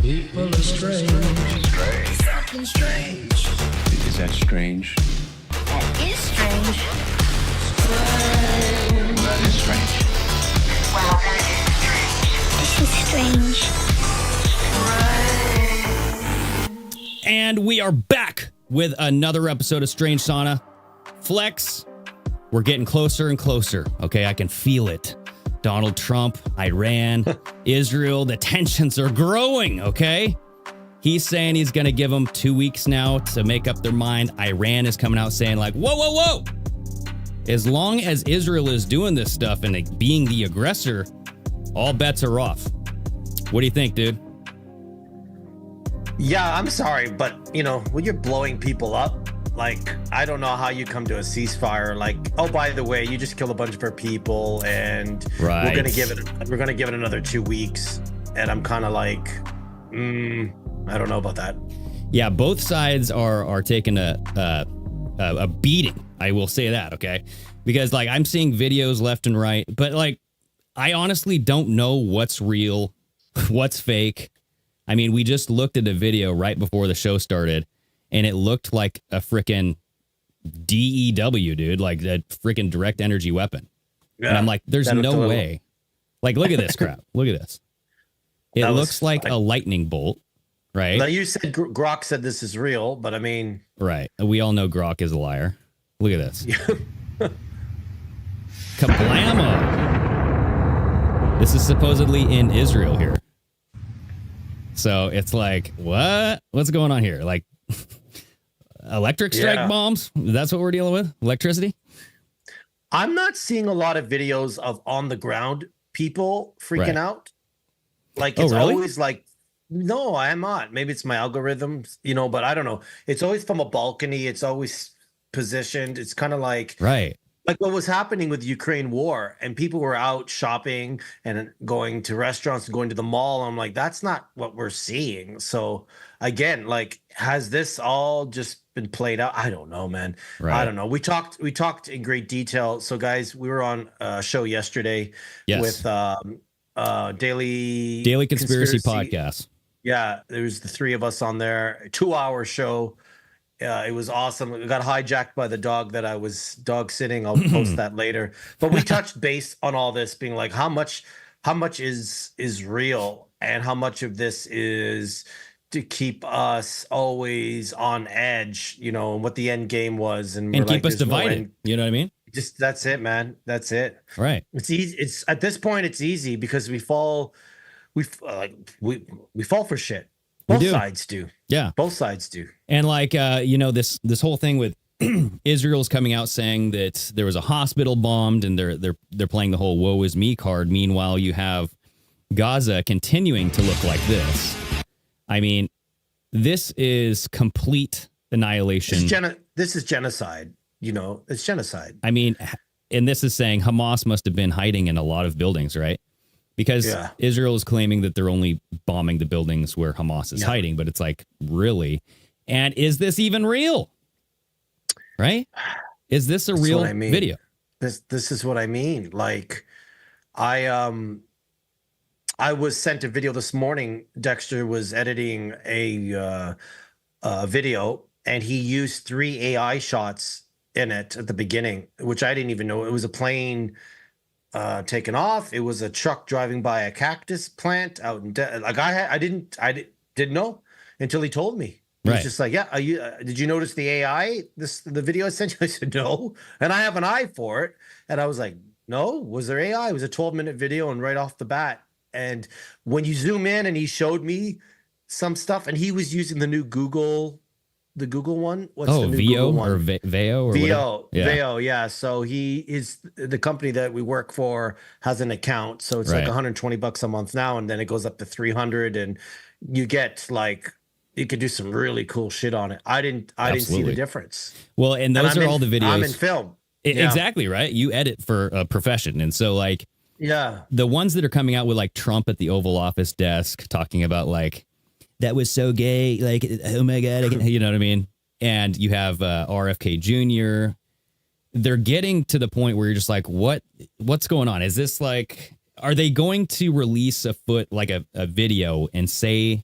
People are strange. Strange. Fucking strange. Is that strange? That is strange. That is strange. Wow, that is strange. This is strange. And we are back with another episode of Strange Sauna. Flex, we're getting closer and closer. Okay, I can feel it. Donald Trump, Iran, Israel, the tensions are growing, okay? He's saying he's going to give them 2 weeks now to make up their mind. Iran is coming out saying like, whoa, whoa, whoa. As long as Israel is doing this stuff and like, being the aggressor, all bets are off. What do you think, dude? Yeah, I'm sorry, but, you know, when you're blowing people up, like, I don't know how you come to a ceasefire. Like, oh, by the way, you just killed a bunch of our people, and Right. we're gonna give it another 2 weeks. And I'm kind of like, I don't know about that. Yeah, both sides are taking a beating. I will say that, okay? Because like I'm seeing videos left and right, but like I honestly don't know what's real, what's fake. I mean, we just looked at a video right before the show started, and it looked like a freaking DEW, dude, like that freaking direct energy weapon. Yeah, and I'm like, there's no totally. way. Like, look at this crap. Look at this. It That was looks like a lightning bolt, right? Now you said Grok said this is real, but I mean, Right. We all know Grok is a liar. Look at this. Kablamo. This is supposedly in Israel here. So it's like, what? What's going on here? Like electric strike bombs? That's what we're dealing with? Electricity? I'm not seeing a lot of videos of on the ground people freaking Right. out. Like, Oh, it's really? always like, no, I am not. Maybe it's my algorithms, you know, but I don't know. It's always from a balcony. It's always positioned. It's kind of like Right. what was happening with the Ukraine war, and people were out shopping and going to restaurants and going to the mall. I'm like, that's not what we're seeing. So again, like, has this all just been played out? I don't know, man. Right. I don't know. We talked in great detail. So guys, we were on a show yesterday Yes. with Daily Conspiracy Podcast. Yeah, there was the three of us on there. 2-hour show. It was awesome. We got hijacked by the dog that I was dog sitting. I'll post that later. But we touched base on all this, being like, how much is real, and how much of this is to keep us always on edge, you know, and what the end game was, and, And we're keep like, us there's no divided. end. You know what I mean? Just that's it, man. That's it. Right. It's easy. It's at this point, it's easy because we fall for shit. Both do. sides do. Yeah. Both sides do. And like, you know, this whole thing with Israel's coming out saying that there was a hospital bombed, and they're playing the whole woe is me card. Meanwhile, you have Gaza continuing to look like this. I mean, this is complete annihilation. This is genocide. You know, it's genocide. I mean, and this is saying Hamas must have been hiding in a lot of buildings, right? Because Yeah. Israel is claiming that they're only bombing the buildings where Hamas is hiding, but it's like, really? And is this even real? Right? Is this a That's real what I mean. video? This is what I mean. Like, I was sent a video this morning. Dexter was editing a video, and he used 3 AI shots in it at the beginning, which I didn't even know. It was a plane taken off. It was a truck driving by a cactus plant out in like I didn't know until he told me. He was Right. just like, yeah, did you notice the AI, the video I sent you? I said, no. And I have an eye for it. And I was like, no, was there AI? It was a 12-minute video, and right off the bat. And when you zoom in, and he showed me some stuff, and he was using the new Google one. What's the new VO Google one? or Veo or VO, whatever? VO, yeah. So he is the company that we work for has an account, so it's Right. like $120 a month now, and then it goes up to 300, and you get like you could do some really cool shit on it. I didn't see Absolutely. the difference. Well, and those I'm are all the videos. I'm in film. Yeah. Exactly, right? You edit for a profession. And so, like, Yeah. the ones that are coming out with, like, Trump at the Oval Office desk talking about, like, that was so gay, like, oh my God, you know what I mean? And you have RFK Jr. They're getting to the point where you're just like, what's going on? Is this like, are they going to release a video and say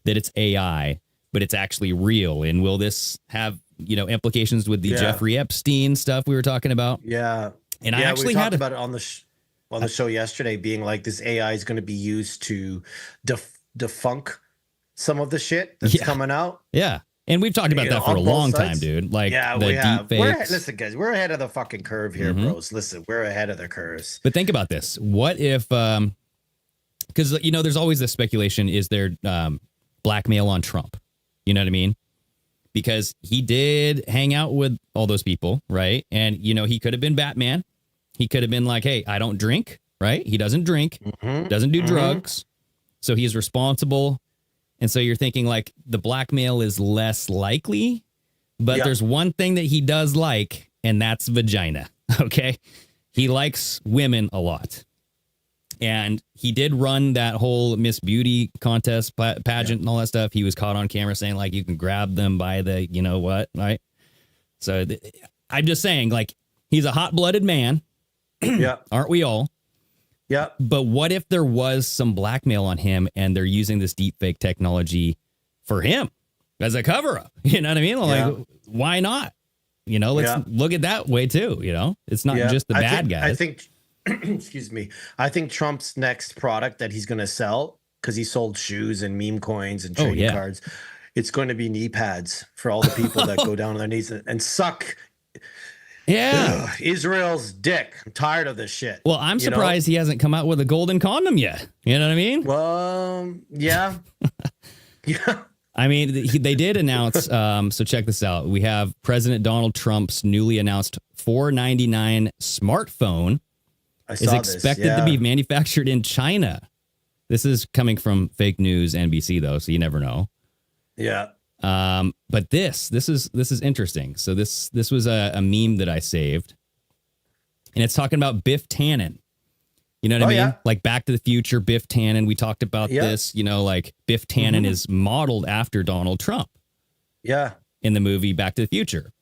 that it's AI, but it's actually real? And will this have, implications with the Jeffrey Epstein stuff we were talking about? Yeah. And I actually we had talked about it on the show yesterday, being like this AI is going to be used to defunk some of the shit that's coming out. Yeah. And we've talked about that for a long time, dude. Like, the we have. deep fakes. Listen, guys, we're ahead of the fucking curve here, bros. Listen, we're ahead of the curves. But think about this. What if, because, there's always this speculation, is there blackmail on Trump? You know what I mean? Because he did hang out with all those people, right? And, he could have been Batman. He could have been like, hey, I don't drink, right? He doesn't drink, doesn't do drugs. So he's responsible. And so you're thinking like the blackmail is less likely, but there's one thing that he does like, and that's vagina. Okay. He likes women a lot. And he did run that whole Miss Beauty contest pageant and all that stuff. He was caught on camera saying like, you can grab them by the, what, right? So I'm just saying, like, he's a hot-blooded man. Yeah. Aren't we all? Yeah. But what if there was some blackmail on him and they're using this deep fake technology for him as a cover up? You know what I mean? Like, why not? Let's look at that way too. It's not just the bad guys. I think, excuse me. I think Trump's next product that he's going to sell, because he sold shoes and meme coins and trading cards, it's going to be knee pads for all the people that go down on their knees and suck. Israel's dick. I'm tired of this shit. Well, I'm surprised he hasn't come out with a golden condom yet. You know what I mean? Well, yeah. Yeah. I mean, they did announce, so check this out. We have President Donald Trump's newly announced $499 smartphone is expected to be manufactured in China. This is coming from fake news NBC, though, so you never know. Yeah. But this is interesting. So this was a meme that I saved, and it's talking about Biff Tannen. You know what I mean? Yeah. Like Back to the Future, Biff Tannen. We talked about this, like Biff Tannen is modeled after Donald Trump. Yeah. In the movie Back to the Future.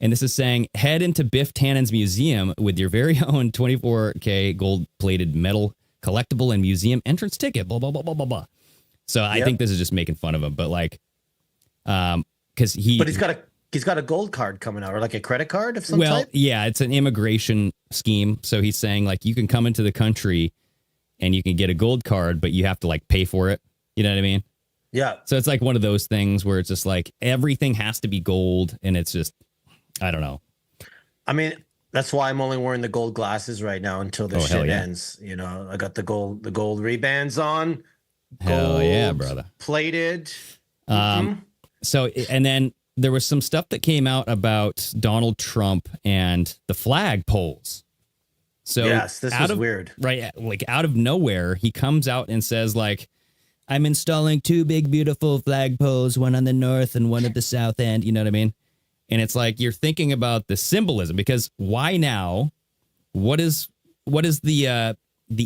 And this is saying, head into Biff Tannen's museum with your very own 24K gold-plated metal collectible and museum entrance ticket, blah, blah, blah, blah, blah, blah. So I think this is just making fun of him, but like, because he's got a gold card coming out, or like a credit card of some type. Well, yeah, it's an immigration scheme. So he's saying like, you can come into the country and you can get a gold card, but you have to like pay for it. You know what I mean? Yeah. So it's like one of those things where it's just like everything has to be gold, and it's just, I don't know. I mean, that's why I'm only wearing the gold glasses right now until this shit ends. I got the gold Ray-Bans on. Hell yeah, brother. Plated. So, and then there was some stuff that came out about Donald Trump and the flag poles. So yes, this was weird. Right. Like out of nowhere, he comes out and says like, I'm installing 2 big, beautiful flag poles, one on the north and one at the south end. You know what I mean? And it's like, you're thinking about the symbolism, because why now? What is the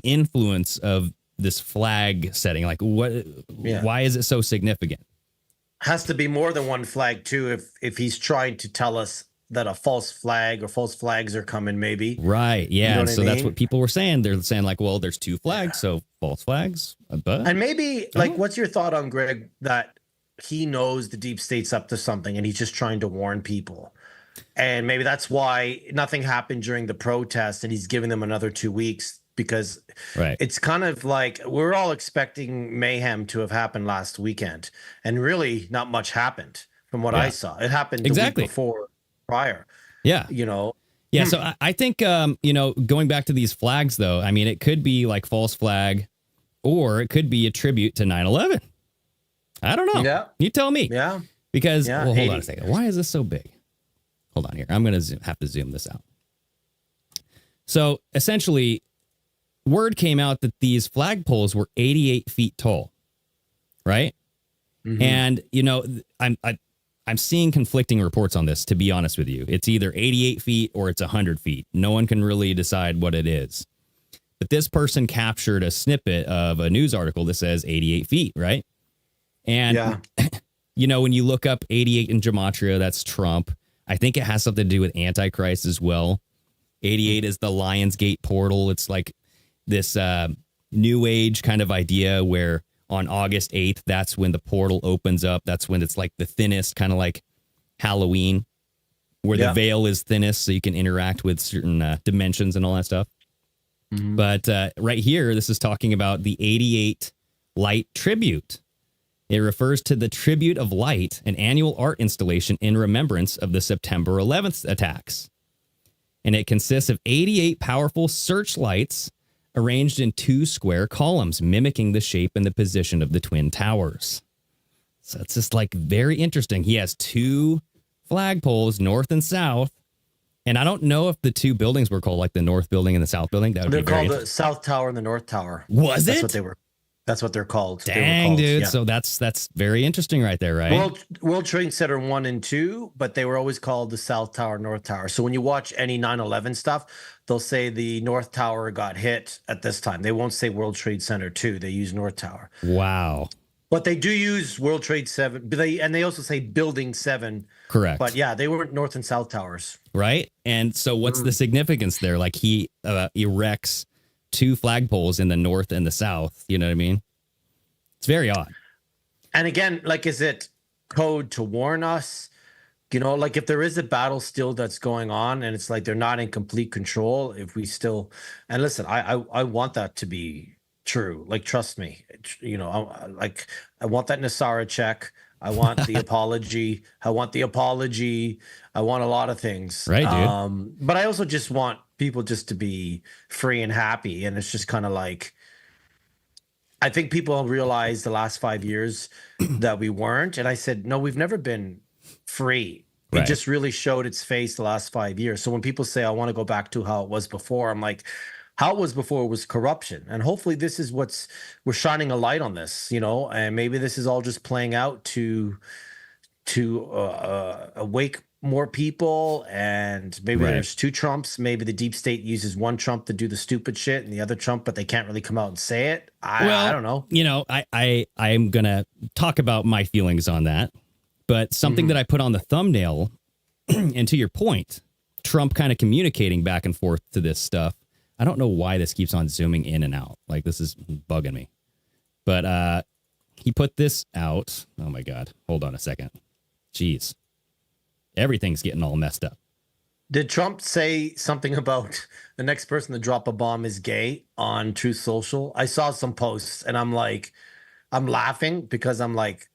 influence of this flag setting? Like why is it so significant? Has to be more than one flag too. If he's trying to tell us that a false flag or false flags are coming, maybe. Right. Yeah. You know So that's what people were saying. They're saying like, well, there's 2 flags, so false flags. But and maybe like, what's your thought on Greg that he knows the deep state's up to something and he's just trying to warn people? And maybe that's why nothing happened during the protest, and he's giving them another 2 weeks, because it's kind of like we're all expecting mayhem to have happened last weekend, and really not much happened from what I saw. It happened the week before prior. Yeah. Yeah. So I think, going back to these flags, though, I mean, it could be like false flag, or it could be a tribute to 9/11. I don't know. Yeah. You tell me. Yeah. Because, well, hold on a second. Why is this so big? Hold on here. I'm going to have to zoom this out. So essentially, word came out that these flagpoles were 88 feet tall, right? Mm-hmm. And, I'm seeing conflicting reports on this, to be honest with you. It's either 88 feet or it's 100 feet. No one can really decide what it is. But this person captured a snippet of a news article that says 88 feet, right? And, when you look up 88 in gematria, that's Trump. I think it has something to do with Antichrist as well. 88 is the Lionsgate portal. It's like this new age kind of idea where on August 8th, that's when the portal opens up. That's when it's like the thinnest, kind of like Halloween, where the veil is thinnest so you can interact with certain dimensions and all that stuff. But right here, this is talking about the 88 Light Tribute. It refers to the Tribute of Light, an annual art installation in remembrance of the September 11th attacks. And it consists of 88 powerful searchlights arranged in 2 square columns, mimicking the shape and the position of the Twin Towers. So it's just like very interesting. He has 2 flagpoles, north and south. And I don't know if the 2 buildings were called like the North Building and the South Building. That would They're be very called the South Tower and the North Tower. Was That's it? what they were. That's what they're called. Dang, dude. Yeah. So that's very interesting right there, right? World Trade Center 1 and 2, but they were always called the South Tower, North Tower. So when you watch any 9/11 stuff, they'll say the North Tower got hit at this time. They won't say World Trade Center 2. They use North Tower. Wow. But they do use World Trade 7. And they also say Building 7. Correct. But yeah, they weren't North and South Towers. Right. And so what's the significance there? Like he erects 2 flagpoles in the north and the south. You know what I mean? It's very odd. And again, like, is it code to warn us? You know, like if there is a battle still that's going on and it's like they're not in complete control, if we still, and listen, I want that to be true. Like, trust me, you know, I want that Nasara check. I want the apology. I want the apology. I want a lot of things. Right, dude. But I also just want people just to be free and happy. And it's just kind of like, I think people realized the last 5 years that we weren't. And I said, no, we've never been free. It Right. just really showed its face the last 5 years. So when people say, I want to go back to how it was before, I'm like, how it was before was corruption. And hopefully this is we're shining a light on this, you know, and maybe this is all just playing out to awake more people. And maybe there's 2 Trumps. Maybe the deep state uses one Trump to do the stupid shit and the other Trump, but they can't really come out and say it. I don't know. You know, I'm going to talk about my feelings on that. But something that I put on the thumbnail, and to your point, Trump kind of communicating back and forth to this stuff. I don't know why this keeps on zooming in and out. Like, this is bugging me. But he put this out. Oh, my God. Hold on a second. Jeez. Everything's getting all messed up. Did Trump say something about the next person to drop a bomb is gay on Truth Social? I saw some posts and I'm like, I'm laughing because I'm like,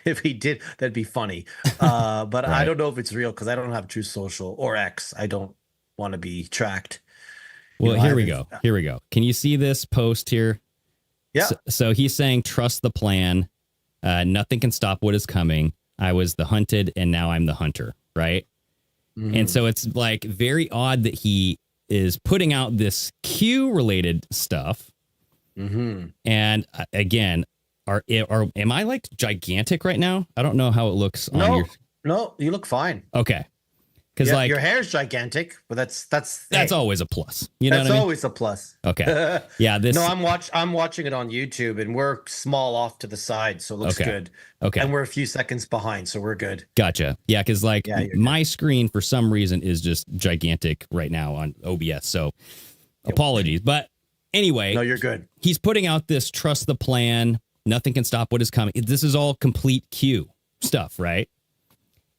if he did, that'd be funny. But Right. I don't know if it's real because I don't have Truth Social or X. I don't want to be tracked. Well, know, here we go. Here we go. Can you see this post here? Yeah. So he's saying, trust the plan. Nothing can stop what is coming. I was the hunted and now I'm the hunter. Right. And so it's like very odd that he is putting out this Q related stuff. And again, am I like gigantic right now? I don't know how it looks on your. No, you look fine. Okay. Because Yeah, like your hair's gigantic, but that's hey, always a plus. You know that's what I mean? always a plus. Okay. Yeah. This. No, I'm watching it on YouTube, and we're small off to the side, so it looks Okay. good. Okay. And we're a few seconds behind, so we're good. Gotcha. Yeah, because like Yeah, you're my screen for some reason is just gigantic right now on OBS. So apologies. But anyway, No, you're good. he's putting out this trust the plan. Nothing can stop what is coming. This is all complete Q stuff, right?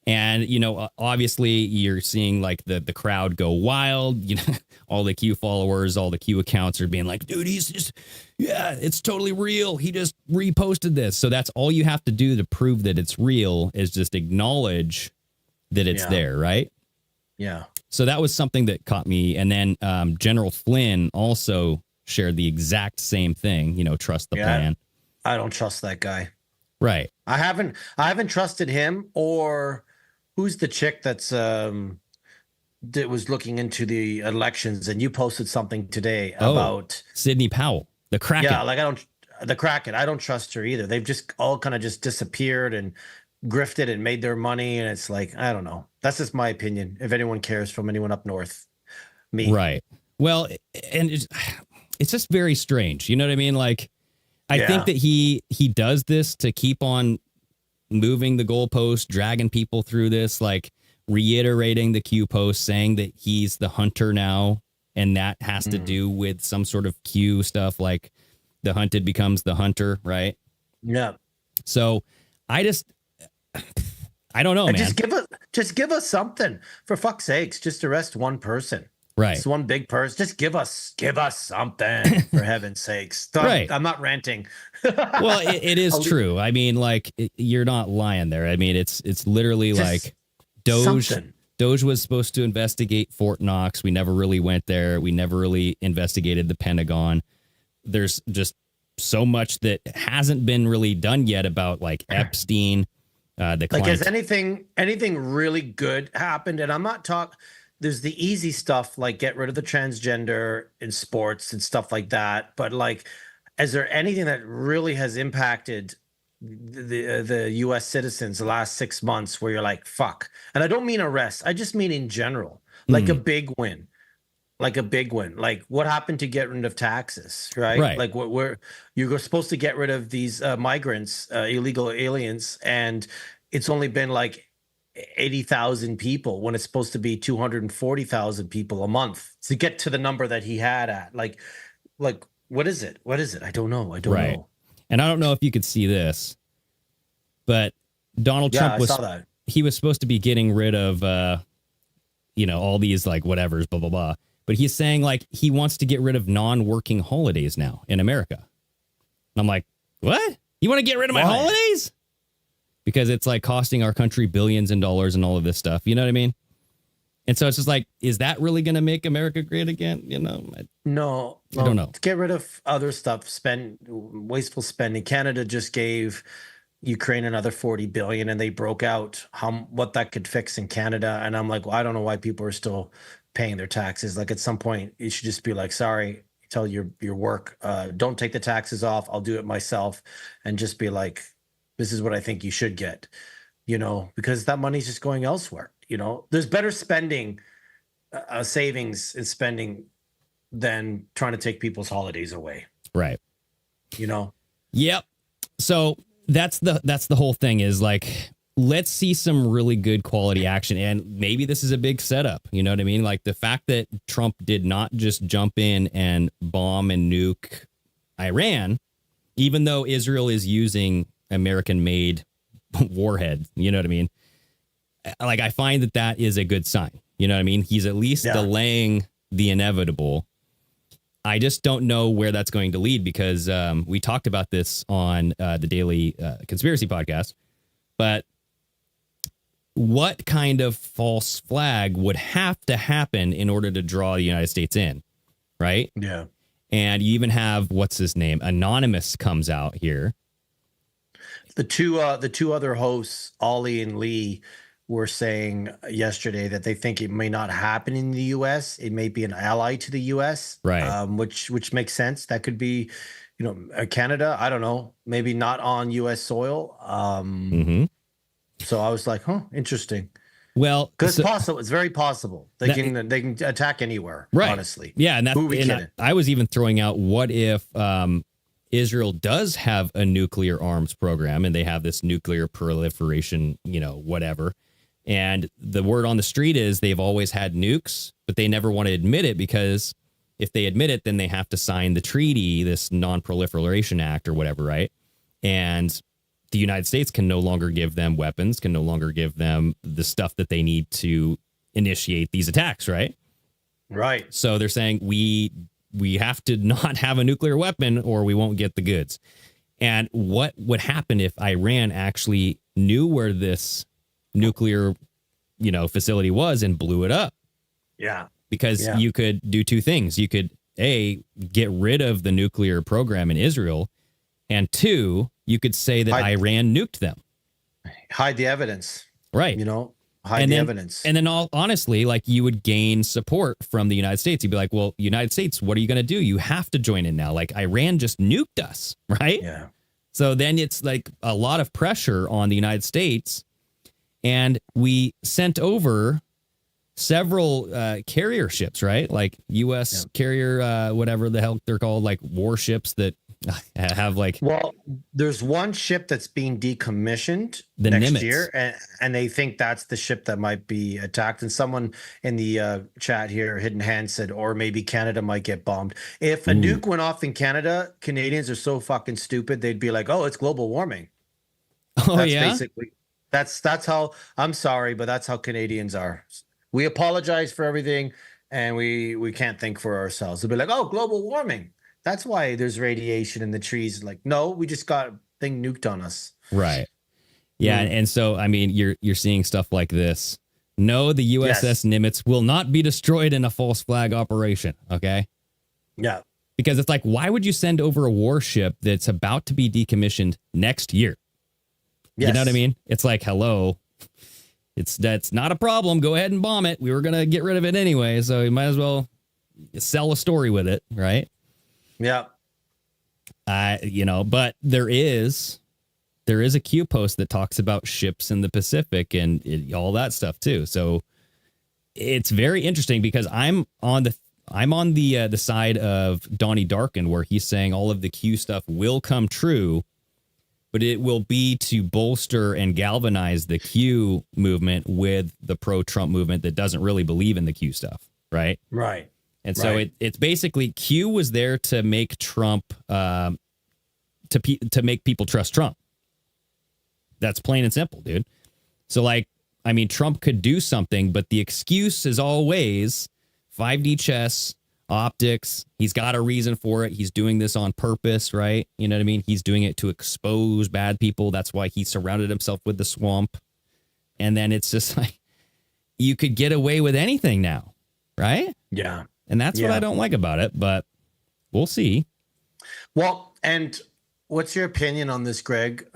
And, you know, obviously you're seeing like the crowd go wild. You know, all the Q followers, all the Q accounts are being like, dude, he's just, yeah, it's totally real. He just reposted this. So that's all you have to do to prove that it's real is just acknowledge that it's Yeah. there, right? Yeah. So that was something that caught me. And then General Flynn also shared the exact same thing, you know, trust the plan. I don't trust that guy. Right. I haven't trusted him or who's the chick that's that was looking into the elections and you posted something today about Sidney Powell, the Kraken. yeah, like the Kraken. I don't trust her either. They've just all kind of just disappeared and grifted and made their money. And it's like, I don't know. That's just my opinion. If anyone cares from anyone up north, me. Right. Well, and it's just very strange. You know what I mean? Like, I think that he does this to keep on moving the goalpost, dragging people through this, like reiterating the Q post, saying that he's the hunter now. And that has to do with some sort of Q stuff. Like, The hunted becomes the hunter, right? Yeah. So I don't know, And man. just give us something. For fuck's sakes, just arrest one person. Right. Just one big person. Just give us something, for heaven's sakes. Right. I'm not ranting. Well, it is true. I mean, like, you're not lying there. I mean, it's literally Just like Doge. something. Doge was supposed to investigate Fort Knox. We never really went there. We never really investigated the Pentagon. There's just so much that hasn't been really done yet about like Epstein. The Like, has client. anything really good happened? And I'm not talking. There's the easy stuff, like get rid of the transgender in sports and stuff like that. But like, is there anything that really has impacted the U.S. citizens the last 6 months where you're like, fuck? And I don't mean arrest. I just mean in general, like a big win. Like a big win. Like what happened to get rid of taxes, right? Right. Like what you're supposed to get rid of these migrants, illegal aliens, and it's only been like 80,000 people when it's supposed to be 240,000 people a month to get to the number that he had at. Like what is it? What is it? I don't know. I don't Right. know. And I don't know if you could see this, but Donald Yeah, Trump I was saw that. he was supposed to be getting rid of all these like whatevers, blah blah blah. But he's saying like he wants to get rid of non-working holidays now in America. And I'm like, what? You want to get rid of my Why? holidays? Because it's like costing our country billions in dollars and all of this stuff. You know what I mean? And so it's just like, is that really going to make America great again? You know, No, I don't know. Get rid of other stuff. Wasteful spending. Canada just gave Ukraine another 40 billion, and they broke out what that could fix in Canada. And I'm like, well, I don't know why people are still paying their taxes. Like at some point, you should just be like, sorry, tell your work, don't take the taxes off. I'll do it myself, and just be like, this is what I think you should get. Because that money's just going elsewhere. There's better spending, savings and spending than trying to take people's holidays away. Right. Yep. So that's the whole thing is like, let's see some really good quality action. And maybe this is a big setup. You know what I mean? Like the fact that Trump did not just jump in and bomb and nuke Iran, even though Israel is using American made warhead. You know what I mean? Like, I find that is a good sign. You know what I mean? He's at least delaying the inevitable. I just don't know where that's going to lead because we talked about this on the Daily Conspiracy Podcast. But what kind of false flag would have to happen in order to draw the United States in? Right? Yeah. And you even have, what's his name? Anonymous comes out here. The two other hosts, Ollie and Lee, were saying yesterday that they think it may not happen in the U.S. It may be an ally to the U.S., right? Which makes sense. That could be, Canada. I don't know, maybe not on U.S. soil. So I was like, interesting. Well, because it's possible. It's very possible. They can attack anywhere. Right. Honestly. Yeah, and I was even throwing out, what if Israel does have a nuclear arms program and they have this nuclear proliferation, whatever. And the word on the street is they've always had nukes, but they never want to admit it because if they admit it, then they have to sign the treaty, this non-proliferation act or whatever, right? And the United States can no longer give them weapons, can no longer give them the stuff that they need to initiate these attacks, right? Right. So they're saying we have to not have a nuclear weapon or we won't get the goods. And what would happen if Iran actually knew where this nuclear, facility was and blew it up? Yeah. Because you could do two things. You could, A, get rid of the nuclear program in Israel, and two, you could say that Iran nuked them. Hide the evidence. Right. Hide the evidence. And then honestly, like, you would gain support from the United States. You'd be like, well, United States, what are you going to do? You have to join in now. Like, Iran just nuked us, right? Yeah. So then it's like a lot of pressure on the United States. And we sent over several carrier ships, right? Like U.S. carrier, whatever the hell they're called, like warships that have like Well, there's one ship that's being decommissioned The next Nimitz. year, and they think that's the ship that might be attacked. And someone in the chat here, Hidden Hand, said, or maybe Canada might get bombed. If a nuke went off in Canada, Canadians are so fucking stupid, they'd be like, oh, it's global warming. oh That's yeah, basically that's how, I'm sorry, but that's how Canadians are. We apologize for everything, and we can't think for ourselves. They'll be like, oh, global warming. That's why there's radiation in the trees. Like, no, we just got a thing nuked on us. right. Yeah, and so I mean, you're seeing stuff like this. No, the USS Nimitz will not be destroyed in a false flag operation. Okay. Yeah. Because it's like, why would you send over a warship that's about to be decommissioned next year? Yes. You know what I mean? It's like, hello, that's not a problem. Go ahead and bomb it. We were going to get rid of it anyway, so you might as well sell a story with it, right? Yeah. But there is a Q post that talks about ships in the Pacific and all that stuff too. So it's very interesting because I'm on the side of Donnie Darkin, where he's saying all of the Q stuff will come true, but it will be to bolster and galvanize the Q movement with the pro-Trump movement that doesn't really believe in the Q stuff, right? Right. And so it's basically Q was there to make Trump, to make people trust Trump. That's plain and simple, dude. So like, I mean, Trump could do something, but the excuse is always 5D chess, optics. He's got a reason for it. He's doing this on purpose, right? You know what I mean? He's doing it to expose bad people. That's why he surrounded himself with the swamp. And then it's just like, you could get away with anything now, right? Yeah. And that's what I don't like about it, but we'll see. Well, and what's your opinion on this, Greg?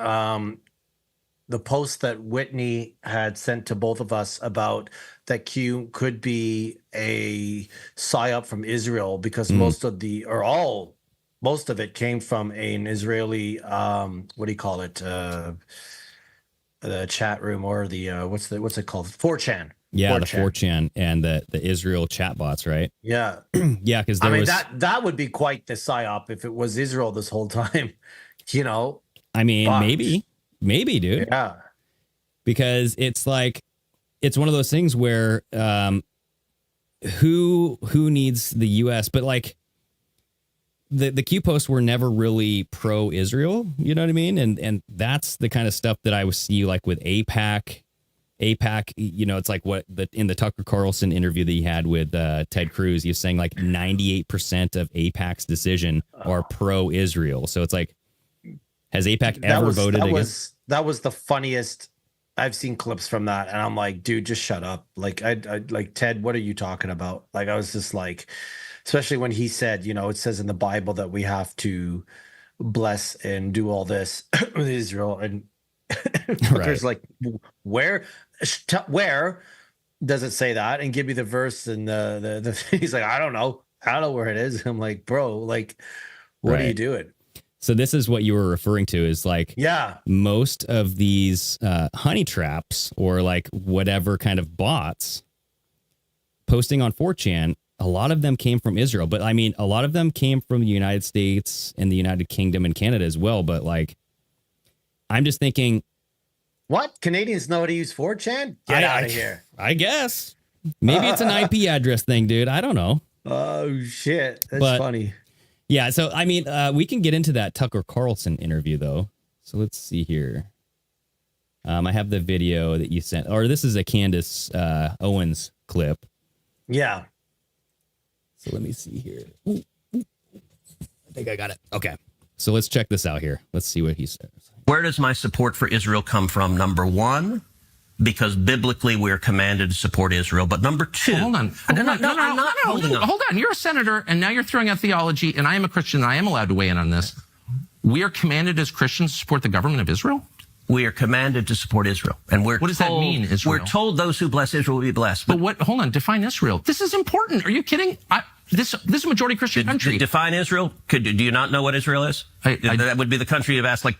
The post that Whitney had sent to both of us about that Q could be a psyop from Israel because most of it came from an Israeli, what do you call it? The chat room, or the, what's it called? 4chan. Yeah, 4chan. The 4chan and the Israel chatbots, right? Yeah. Yeah, because that would be quite the psyop if it was Israel this whole time, you know? I mean, maybe, dude. Yeah. Because it's like, it's one of those things where who needs the U.S., but like the Q posts were never really pro-Israel, you know what I mean? And that's the kind of stuff that I would see like with AIPAC, you know, it's like in the Tucker Carlson interview that he had with Ted Cruz, he was saying like 98% of AIPAC's decision are pro-Israel. So it's like, has AIPAC ever voted against? That was the funniest. I've seen clips from that, and I'm like, dude, just shut up. Like, I like, Ted, what are you talking about? Like, I was just like, especially when he said, you know, it says in the Bible that we have to bless and do all this with Israel, and there's like, where does it say that? And give me the verse, and the he's like, I don't know where it is. I'm like, bro, like, what are you doing? So this is what you were referring to is like, most of these honey traps or like whatever kind of bots posting on 4chan, a lot of them came from Israel. But I mean, a lot of them came from the United States and the United Kingdom and Canada as well. But like, I'm just thinking, what? Canadians know how to use 4chan? Get out of here. I guess. Maybe it's an IP address thing, dude. I don't know. Oh, shit. That's funny. Yeah, so, I mean, we can get into that Tucker Carlson interview, though. So let's see here. I have the video that you sent. Or this is a Candace Owens clip. Yeah. So let me see here. Ooh. I think I got it. Okay. So let's check this out here. Let's see what he says. Where does my support for Israel come from? Number one, because biblically we're commanded to support Israel. But number two... Hold on. Hold on. You're a senator, and now you're throwing out theology, and I am a Christian, and I am allowed to weigh in on this. We are commanded as Christians to support the government of Israel? We are commanded to support Israel. And what does that mean, Israel? We're told those who bless Israel will be blessed. But what? Hold on. Define Israel. This is important. Are you kidding? This is a majority Christian country. Define Israel? Do you not know what Israel is? That would be the country you've asked like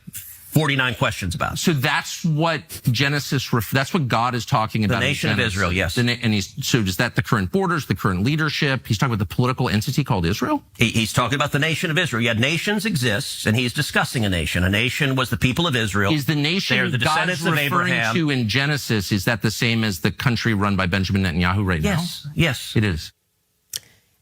49 questions about. So that's what Genesis, that's what God is talking about. The nation of Israel, yes. And so is that the current borders, the current leadership? He's talking about the political entity called Israel? He's talking about the nation of Israel. Yeah, nations exist, and he's discussing a nation. A nation was the people of Israel. Is the nation They're the God's descendants of referring Abraham. to in Genesis, is that the same as the country run by Benjamin Netanyahu right now? Yes. It is.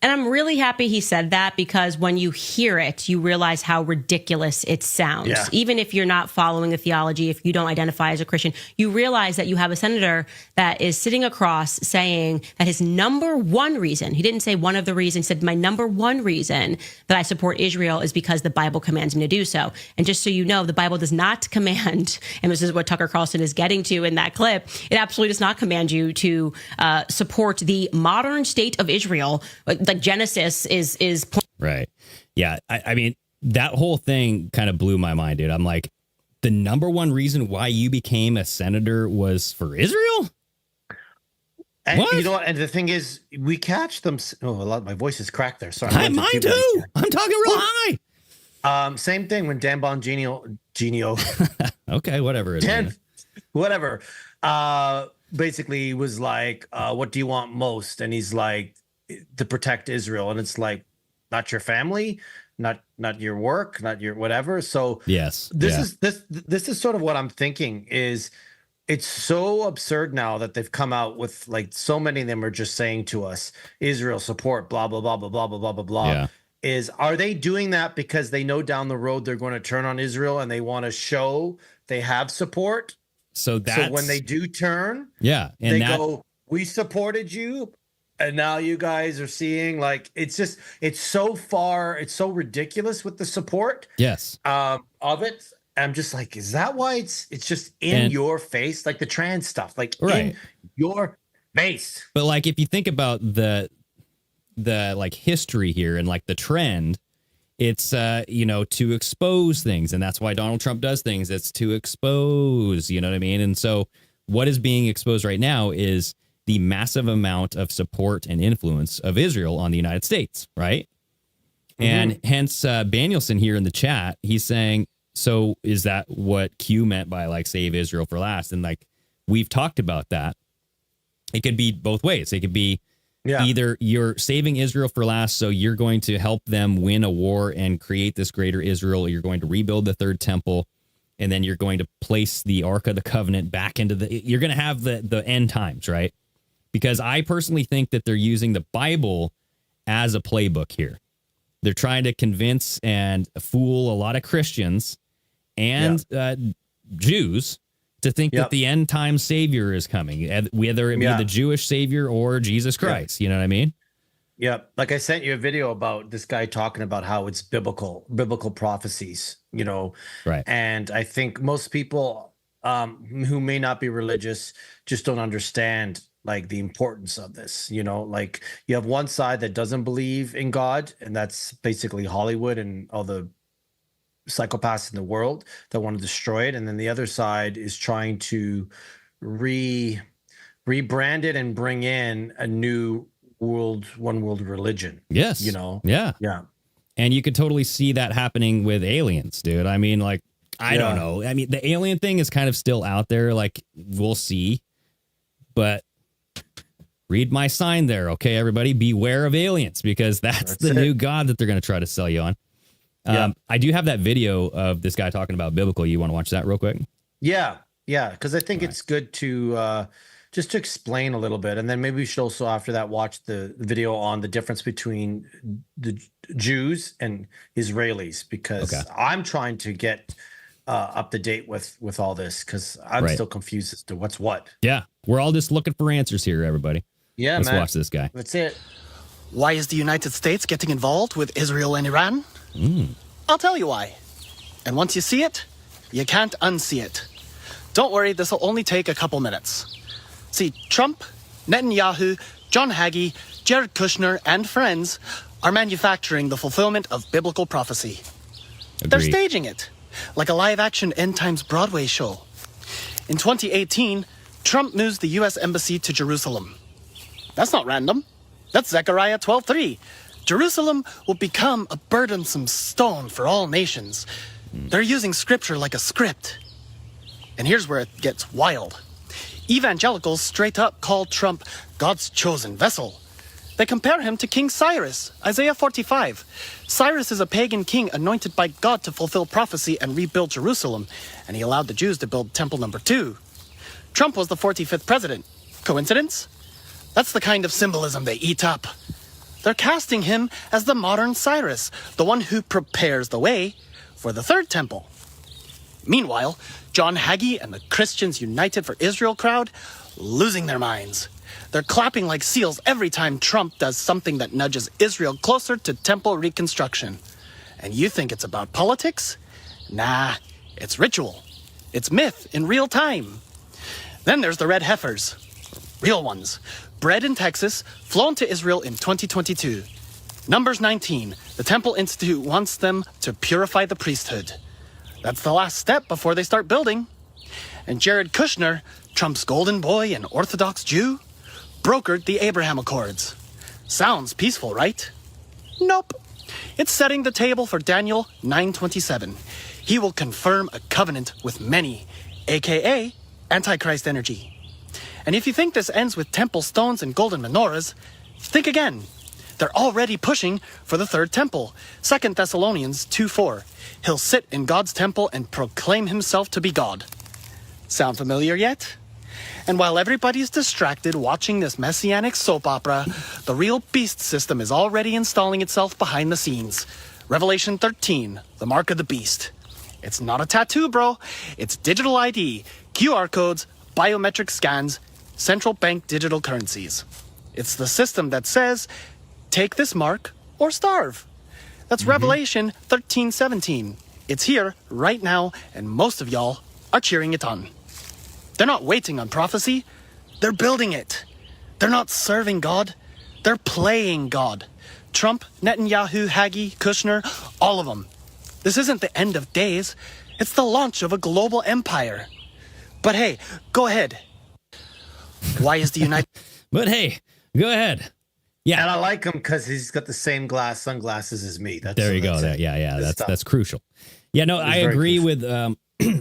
And I'm really happy he said that, because when you hear it, you realize how ridiculous it sounds. Yeah. Even if you're not following the theology, if you don't identify as a Christian, you realize that you have a senator that is sitting across saying that his number one reason, he didn't say one of the reasons, he said my number one reason that I support Israel is because the Bible commands me to do so. And just so you know, the Bible does not command, and this is what Tucker Carlson is getting to in that clip, it absolutely does not command you to support the modern state of Israel. Like Genesis is Right. Yeah. I mean, that whole thing kind of blew my mind, dude. I'm like, the number one reason why you became a senator was for Israel? And What? you know what? And the thing is, we catch them. Oh, a lot. My voice is cracked there. Sorry. Mine too. I'm talking real high. Same thing when Dan Bongino, Okay, whatever. It is, Dan, man. whatever. Basically was like, what do you want most? And he's like, to protect Israel. And it's like, not your family, not your work, not your whatever. So Yes. this is sort of what I'm thinking is, it's so absurd now that they've come out with, like, so many of them are just saying to us, Israel support, blah, blah, blah, blah, blah, blah, blah, blah, blah. Yeah. Are they doing that because they know down the road they're going to turn on Israel and they want to show they have support? So when they do turn, and they go, we supported you. And now you guys are seeing, like, it's so ridiculous with the support of it. I'm just like, is that why it's just in your face? Like the trans stuff, like in your face. But like, if you think about the like history here and like the trend, it's, to expose things. And that's why Donald Trump does things. It's to expose, you know what I mean? And so what is being exposed right now is the massive amount of support and influence of Israel on the United States, right? Mm-hmm. And hence Danielson here in the chat, he's saying, so is that what Q meant by like save Israel for last? And like, we've talked about that. It could be both ways. It could be either you're saving Israel for last, so you're going to help them win a war and create this greater Israel. You're going to rebuild the third temple, and then you're going to place the Ark of the Covenant back into you're going to have the end times, right? Because I personally think that they're using the Bible as a playbook here. They're trying to convince and fool a lot of Christians and Jews to think that the end time savior is coming, whether it be the Jewish savior or Jesus Christ. You know what I mean? Yeah. Like I sent you a video about this guy talking about how it's biblical prophecies, Right. And I think most people who may not be religious just don't understand like the importance of this, like you have one side that doesn't believe in God, and that's basically Hollywood and all the psychopaths in the world that want to destroy it. And then the other side is trying to rebrand it and bring in a new one world religion. Yes. Yeah. And you could totally see that happening with aliens, dude. I mean, like, I don't know. I mean, the alien thing is kind of still out there. Like, we'll see. But read my sign there, okay, everybody? Beware of aliens, because that's the new God that they're going to try to sell you on. I do have that video of this guy talking about biblical. You want to watch that real quick? Yeah, because I think it's good to just to explain a little bit. And then maybe we should also, after that, watch the video on the difference between the Jews and Israelis, because I'm trying to get up to date with all this, because I'm still confused as to what's what. Yeah, we're all just looking for answers here, everybody. Yeah, Let's watch this guy. That's it. Why is the United States getting involved with Israel and Iran? I'll tell you why. And once you see it, you can't unsee it. Don't worry, this will only take a couple minutes. See, Trump, Netanyahu, John Hagee, Jared Kushner, and friends are manufacturing the fulfillment of biblical prophecy. Agreed. They're staging it, like a live-action end times Broadway show. In 2018, Trump moves the U.S. Embassy to Jerusalem. That's not random. That's Zechariah 12:3. Jerusalem will become a burdensome stone for all nations. They're using scripture like a script. And here's where it gets wild. Evangelicals straight up call Trump God's chosen vessel. They compare him to King Cyrus, Isaiah 45. Cyrus is a pagan king anointed by God to fulfill prophecy and rebuild Jerusalem, and he allowed the Jews to build temple number 2. Trump was the 45th president. Coincidence? That's the kind of symbolism they eat up. They're casting him as the modern Cyrus, the one who prepares the way for the third temple. Meanwhile, John Hagee and the Christians United for Israel crowd losing their minds. They're clapping like seals every time Trump does something that nudges Israel closer to temple reconstruction. And you think it's about politics? Nah, it's ritual. It's myth in real time. Then there's the red heifers. Real ones. Bred in Texas, flown to Israel in 2022. Numbers 19, the Temple Institute wants them to purify the priesthood. That's the last step before they start building. And Jared Kushner, Trump's golden boy and Orthodox Jew, brokered the Abraham Accords. Sounds peaceful, right? Nope. It's setting the table for Daniel 9:27. He will confirm a covenant with many, aka Antichrist energy. And if you think this ends with temple stones and golden menorahs, think again. They're already pushing for the third temple. 2 Thessalonians 2:4. He'll sit in God's temple and proclaim himself to be God. Sound familiar yet? And while everybody's distracted watching this messianic soap opera, the real beast system is already installing itself behind the scenes. Revelation 13, the mark of the beast. It's not a tattoo, bro. It's digital ID, QR codes, biometric scans, central bank digital currencies. It's the system that says, take this mark or starve. That's Revelation 13:17. It's here right now, and most of y'all are cheering it on. They're not waiting on prophecy. They're building it. They're not serving God. They're playing God. Trump, Netanyahu, Hagee, Kushner, all of them. This isn't the end of days. It's the launch of a global empire. But hey, go ahead. Why is the United... But hey, go ahead. Yeah. And I like him because he's got the same sunglasses as me. There you go. That's crucial. Yeah, no, I agree with a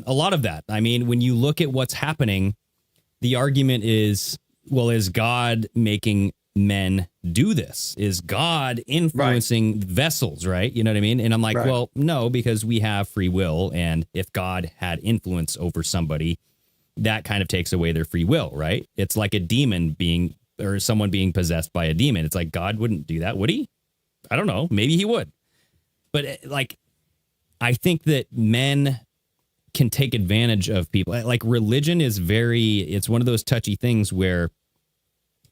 lot of that. I mean, when you look at what's happening, the argument is, well, is God making men do this? Is God influencing vessels, right? You know what I mean? And I'm like, well, no, because we have free will. And if God had influence over somebody, that kind of takes away their free will, right? It's like a demon being, or someone being possessed by a demon. It's like, God wouldn't do that, would he? I don't know. Maybe he would. But like, I think that men can take advantage of people. Like religion is it's one of those touchy things where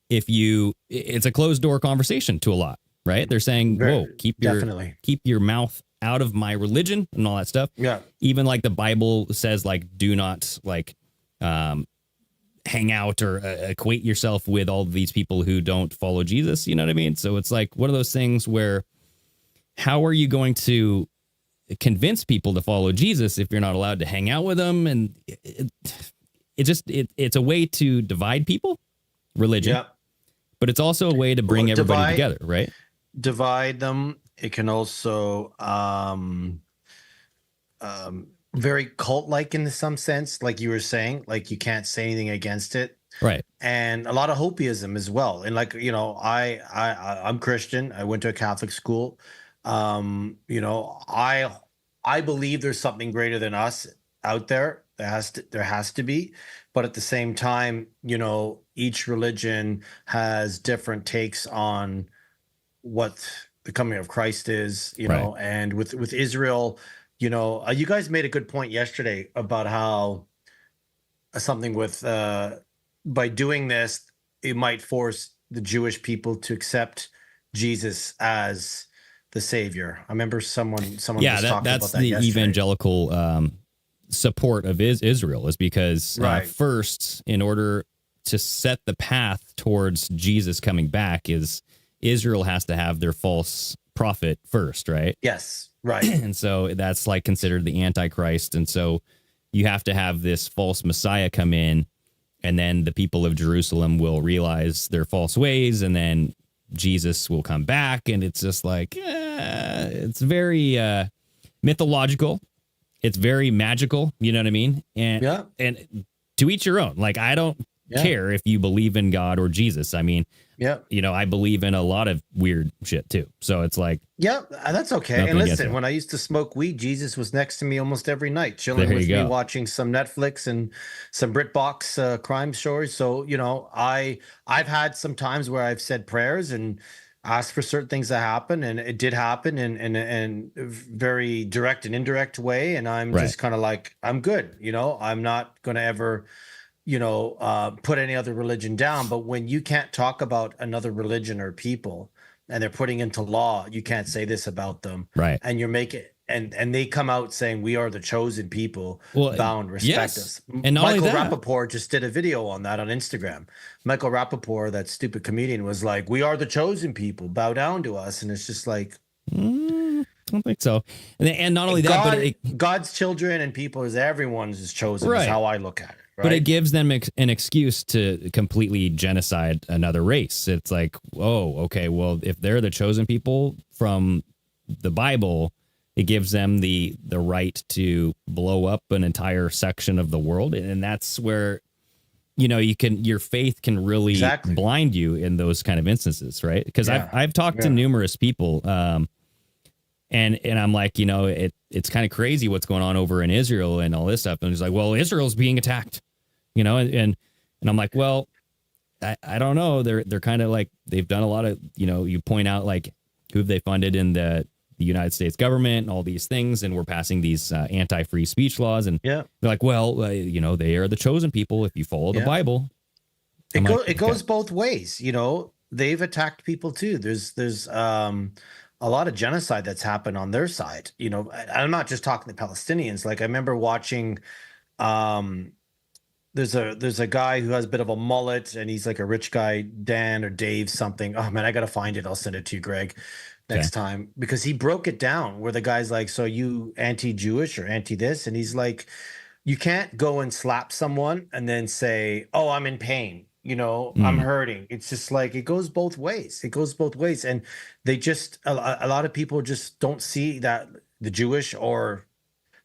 it's a closed door conversation to a lot, right? They're saying, whoa, keep your mouth out of my religion and all that stuff. Yeah. Even like the Bible says, like, do not like hang out or equate yourself with all of these people who don't follow Jesus. You know what I mean? So it's like one of those things where how are you going to convince people to follow Jesus if you're not allowed to hang out with them? And it's a way to divide people, religion. Yeah. But it's also a way to bring everybody together, right? Divide them. It can also very cult-like in some sense, like you were saying, like you can't say anything against it, right? And a lot of hopeism as well. And like, you know, I'm Christian. I went to a Catholic school. You know, I believe there's something greater than us out there. There has to be, but at the same time, you know, each religion has different takes on what the coming of Christ is, you know, and with Israel, you know, you guys made a good point yesterday about how something with by doing this, it might force the Jewish people to accept Jesus as the savior. I remember someone was talking about that that's the yesterday. Evangelical support of Israel is because first, in order to set the path towards Jesus coming back, is Israel has to have their false prophet first, right? Yes, right. And so that's like considered the Antichrist. And so you have to have this false Messiah come in, and then the people of Jerusalem will realize their false ways, and then Jesus will come back. And it's just like, it's very mythological. it's very magical. You know what I mean? And Yeah. and to each your own. Like, I don't care if you believe in God or Jesus. I mean, I believe in a lot of weird shit too. So it's like, that's okay. nothing And against listen, it. when I used to smoke weed, Jesus was next to me almost every night, chilling There with you me, go. watching some Netflix and some BritBox crime stories. So, I've had some times where I've said prayers and asked for certain things to happen, and it did happen in a very direct and indirect way. And I'm just kind of like, I'm good. I'm not going to ever put any other religion down. But when you can't talk about another religion or people and they're putting into law, you can't say this about them. Right. And you're making, and they come out saying, we are the chosen people, bound, respect us. And not Michael only that, Rappaport just did a video on that on Instagram. Michael Rappaport, that stupid comedian, was like, we are the chosen people, bow down to us. And it's just like, I don't think so. And not only God, that, but God's children and people is everyone's is chosen, Right. is how I look at it. Right? but it gives them an excuse to completely genocide another race. It's like, oh, okay, well, if they're the chosen people from the Bible, it gives them the right to blow up an entire section of the world. And that's where, your faith can really blind you in those kind of instances, right? Because I've talked to numerous people, and I'm like, it's kind of crazy what's going on over in Israel and all this stuff. And he's like, well, Israel's being attacked, and I'm like, well, I don't know. They're kind of like, they've done a lot of, you point out like who they funded in the United States government and all these things. And we're passing these anti-free speech laws. And they're like, well, they are the chosen people if you follow the Bible. It goes both ways. They've attacked people too. There's a lot of genocide that's happened on their side. I'm not just talking the Palestinians. Like, I remember watching, there's a guy who has a bit of a mullet and he's like a rich guy, Dan or Dave something. Oh man, I got to find it. I'll send it to you, Greg, next time, because he broke it down where the guy's like, so you anti-Jewish or anti this? And he's like, you can't go and slap someone and then say, oh, I'm in pain. I'm hurting. It's just like, it goes both ways. And they just, a lot of people just don't see that the Jewish or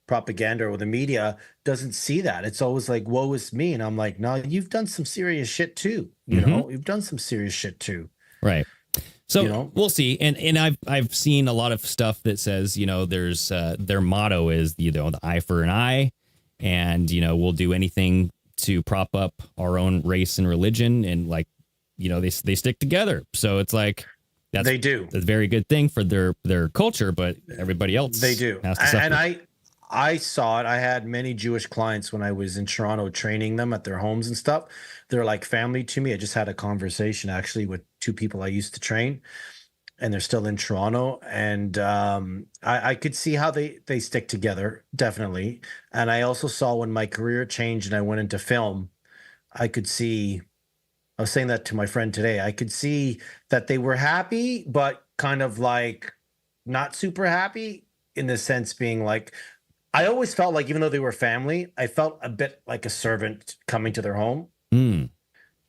propaganda or the media doesn't see that. It's always like, woe is me. And I'm like, no, you've done some serious shit too. You've done some serious shit too. Right. So we'll see. And I've seen a lot of stuff that says, there's their motto is, the eye for an eye, and, we'll do anything to prop up our own race and religion. And like, they stick together. So it's like, they do. That's a very good thing for their culture, but everybody else, they do. Has to suffer. And I saw it. I had many Jewish clients when I was in Toronto training them at their homes and stuff. They're like family to me. I just had a conversation actually with two people I used to train, and they're still in Toronto. And I could see how they stick together, definitely. And I also saw when my career changed and I went into film, I could see, I was saying that to my friend today, I could see that they were happy, but kind of like not super happy, in the sense being like, I always felt like even though they were family, I felt a bit like a servant coming to their home.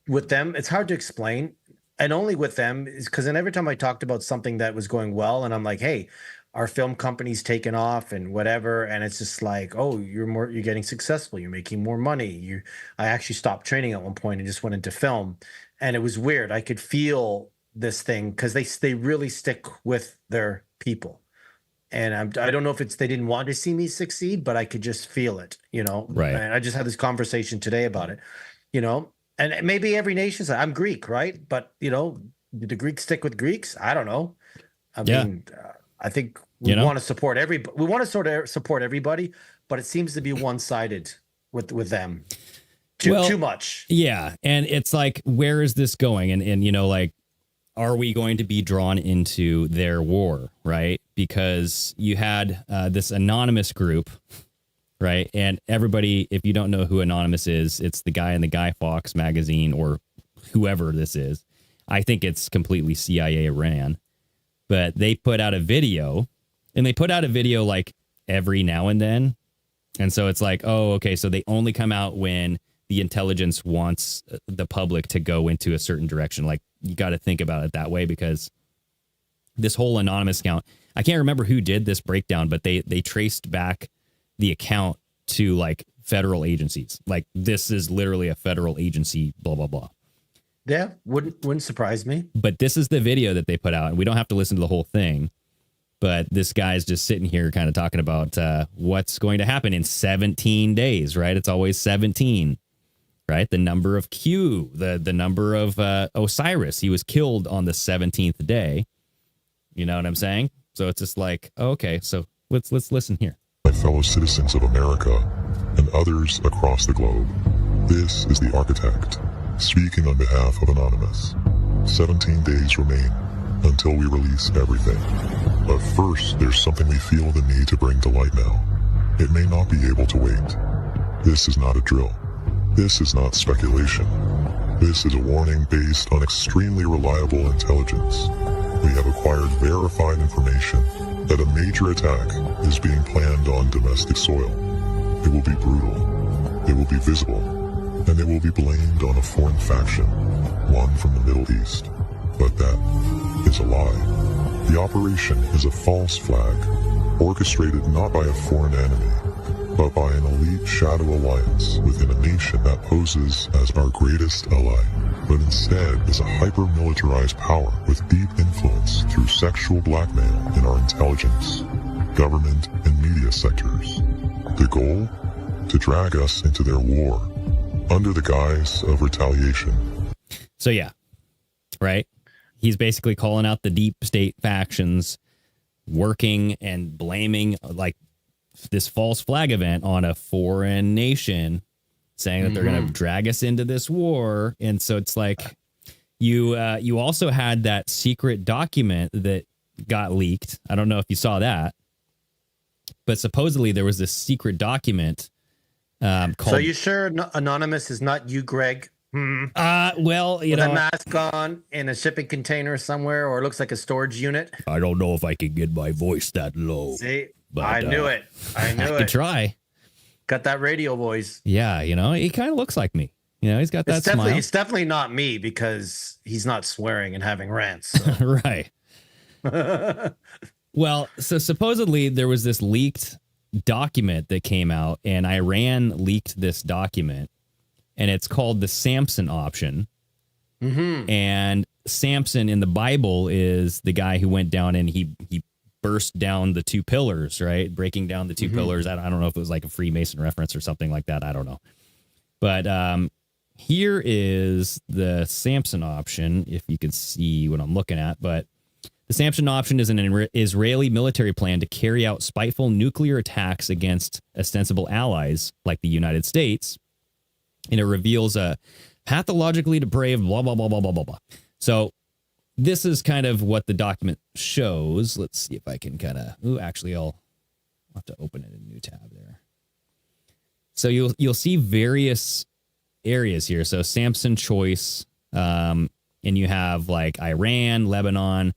With them. It's hard to explain. And only with them is because then every time I talked about something that was going well and I'm like, hey, our film company's taken off and whatever. And it's just like, oh, you're getting successful. You're making more money. I actually stopped training at one point and just went into film. And it was weird. I could feel this thing because they really stick with their people. And I don't know if they didn't want to see me succeed, but I could just feel it, Right. And I just had this conversation today about it, and maybe every nation's, I'm Greek, right? But, did the Greeks stick with Greeks? I don't know. I mean, I think we want to support everybody. We want to sort of support everybody, but it seems to be one-sided with them too much. Yeah. And it's like, where is this going? And like, are we going to be drawn into their war, right? Because you had this anonymous group, right? And everybody, if you don't know who Anonymous is, it's the guy in the Guy Fawkes magazine or whoever this is. I think it's completely CIA ran. But they put out a video, and they put out a video like every now and then. And so it's like, oh, okay, so they only come out when the intelligence wants the public to go into a certain direction. Like, you got to think about it that way, because this whole anonymous account, I can't remember who did this breakdown, but they traced back the account to like federal agencies. Like this is literally a federal agency, blah, blah, blah. Yeah, wouldn't surprise me. But this is the video that they put out, and we don't have to listen to the whole thing. But this guy's just sitting here kind of talking about what's going to happen in 17 days, right? It's always 17, right? The number of Q, the number of Osiris. He was killed on the 17th day. You know what I'm saying? So it's just like, okay, so let's listen here. My fellow citizens of America and others across the globe, this is the architect speaking on behalf of Anonymous. 17 days remain until we release everything. But first, there's something we feel the need to bring to light now. It may not be able to wait. This is not a drill. This is not speculation. This is a warning based on extremely reliable intelligence. We have acquired verified information that a major attack is being planned on domestic soil. It will be brutal. It will be visible. And it will be blamed on a foreign faction, one from the Middle East. But that is a lie. The operation is a false flag, orchestrated not by a foreign enemy, but by an elite shadow alliance within a nation that poses as our greatest ally, but instead is a hyper-militarized power with deep influence through sexual blackmail in our intelligence, government, and media sectors. The goal? To drag us into their war, under the guise of retaliation. So yeah, right? He's basically calling out the deep state factions working and blaming like this false flag event on a foreign nation, saying that they're going to drag us into this war. And so it's like you also had that secret document that got leaked. I don't know if you saw that, but supposedly there was this secret document called... So you sure Anonymous is not you, Greg? Well, you with know, a mask on in a shipping container somewhere, or it looks like a storage unit. I don't know if I can get my voice that low. See, but, I knew it. I knew I it. could try. Got that radio voice. Yeah, you know, he kind of looks like me. You know, he's got that smile. It's definitely not me because he's not swearing and having rants. So. Right. Well, so supposedly there was this leaked document that came out, and Iran leaked this document. And it's called the Samson option. And Samson in the Bible is the guy who went down and he burst down the two pillars, right? Breaking down the two pillars. I don't know if it was like a Freemason reference or something like that. I don't know. But here is the Samson option, if you can see what I'm looking at. But the Samson option is an Israeli military plan to carry out spiteful nuclear attacks against ostensible allies like the United States. And it reveals a pathologically depraved blah, blah, blah, blah, blah, blah, blah. So this is kind of what the document shows. Let's see if I can kind of... Ooh, actually, I'll have to open it in a new tab there. So you'll see various areas here. So Samson choice, and you have like Iran, Lebanon,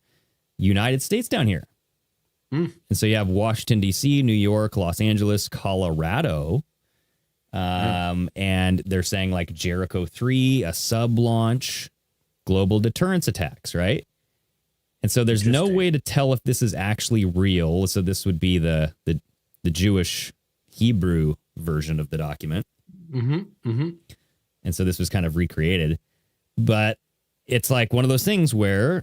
United States down here. And so you have Washington, D.C., New York, Los Angeles, Colorado... and they're saying like Jericho 3, a sub launch, global deterrence attacks, right? And so there's no way to tell if this is actually real. So this would be the Jewish Hebrew version of the document. And so this was kind of recreated. But it's like one of those things where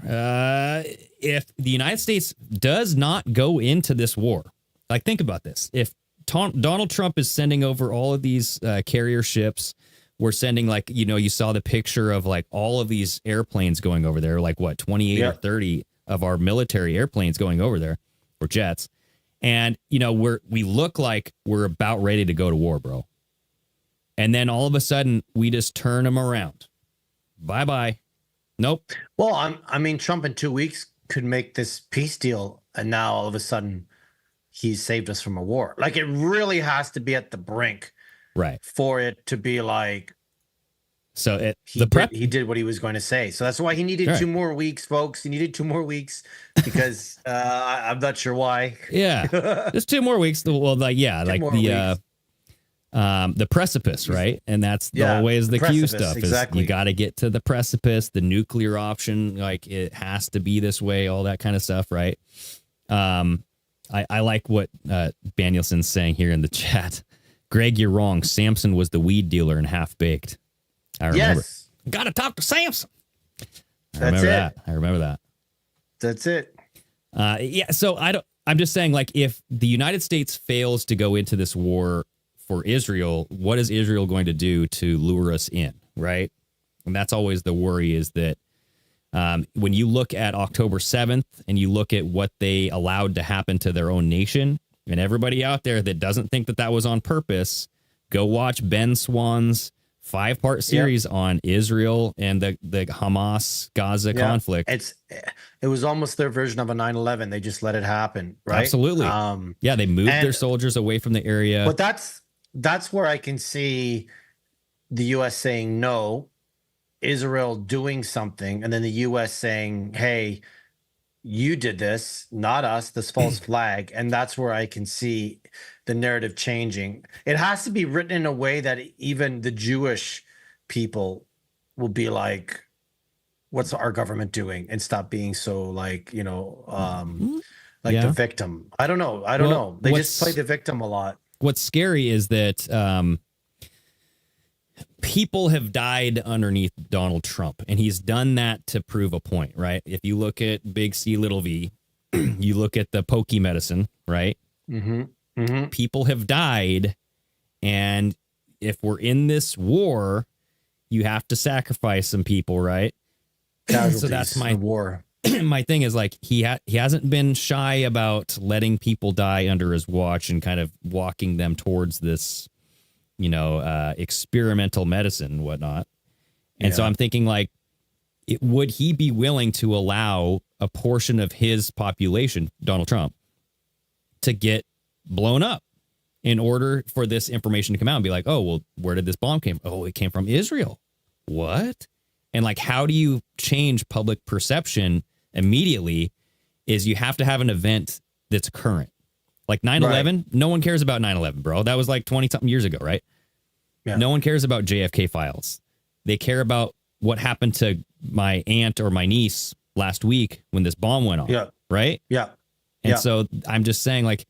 if the United States does not go into this war, like think about this. If Donald Trump is sending over all of these carrier ships. We're sending like, you know, you saw the picture of like all of these airplanes going over there, like what, 28 or 30 of our military airplanes going over there, or jets. And, you know, we look like we're about ready to go to war, bro. And then all of a sudden we just turn them around. Bye-bye. Nope. Well, I mean, Trump in 2 weeks could make this peace deal. And now all of a sudden he's saved us from a war. Like it really has to be at the brink, right, for it to be like. So he did what he was going to say. So that's why he needed 2 more weeks, folks. He needed 2 more weeks because I'm not sure why. Yeah, just 2 more weeks. Well, like the precipice, right? And that's always the Q stuff. Exactly. Is you got to get to the precipice. The nuclear option, like it has to be this way. All that kind of stuff, right? I like what Danielson's saying here in the chat. Greg, you're wrong. Samson was the weed dealer in Half Baked. I remember. Yes. Got to talk to Samson. That's it. I remember that. That's it. Yeah. So I'm just saying, like, if the United States fails to go into this war for Israel, what is Israel going to do to lure us in? Right. And that's always the worry, is that when you look at October 7th and you look at what they allowed to happen to their own nation, and everybody out there that doesn't think that that was on purpose, go watch Ben Swan's 5-part series on Israel and the Hamas Gaza conflict. It was almost their version of a 9/11. They just let it happen, right? Absolutely. Yeah, they moved their soldiers away from the area. But that's where I can see the U.S. saying no, Israel doing something, and then the U.S. saying, hey, you did this, not us, this false flag. And that's where I can see the narrative changing. It has to be written in a way that even the Jewish people will be like, what's our government doing? And stop being so like, the victim. I don't know. They just play the victim a lot. What's scary is that people have died underneath Donald Trump, and he's done that to prove a point, right? If you look at Big C, Little V, you look at the pokey medicine, right? People have died, and if we're in this war, you have to sacrifice some people, right? So that's my war. My thing is, like, he hasn't been shy about letting people die under his watch and kind of walking them towards this, experimental medicine and whatnot. And so I'm thinking, like, would he be willing to allow a portion of his population, Donald Trump, to get blown up in order for this information to come out and be like, oh, well, where did this bomb came from? Oh, it came from Israel. What? And, like, how do you change public perception immediately is you have to have an event that's current. Like 9/11, no one cares about 9/11, bro. That was like 20-something years ago, right? Yeah. No one cares about JFK files. They care about what happened to my aunt or my niece last week when this bomb went off, right? Yeah. And so I'm just saying, like,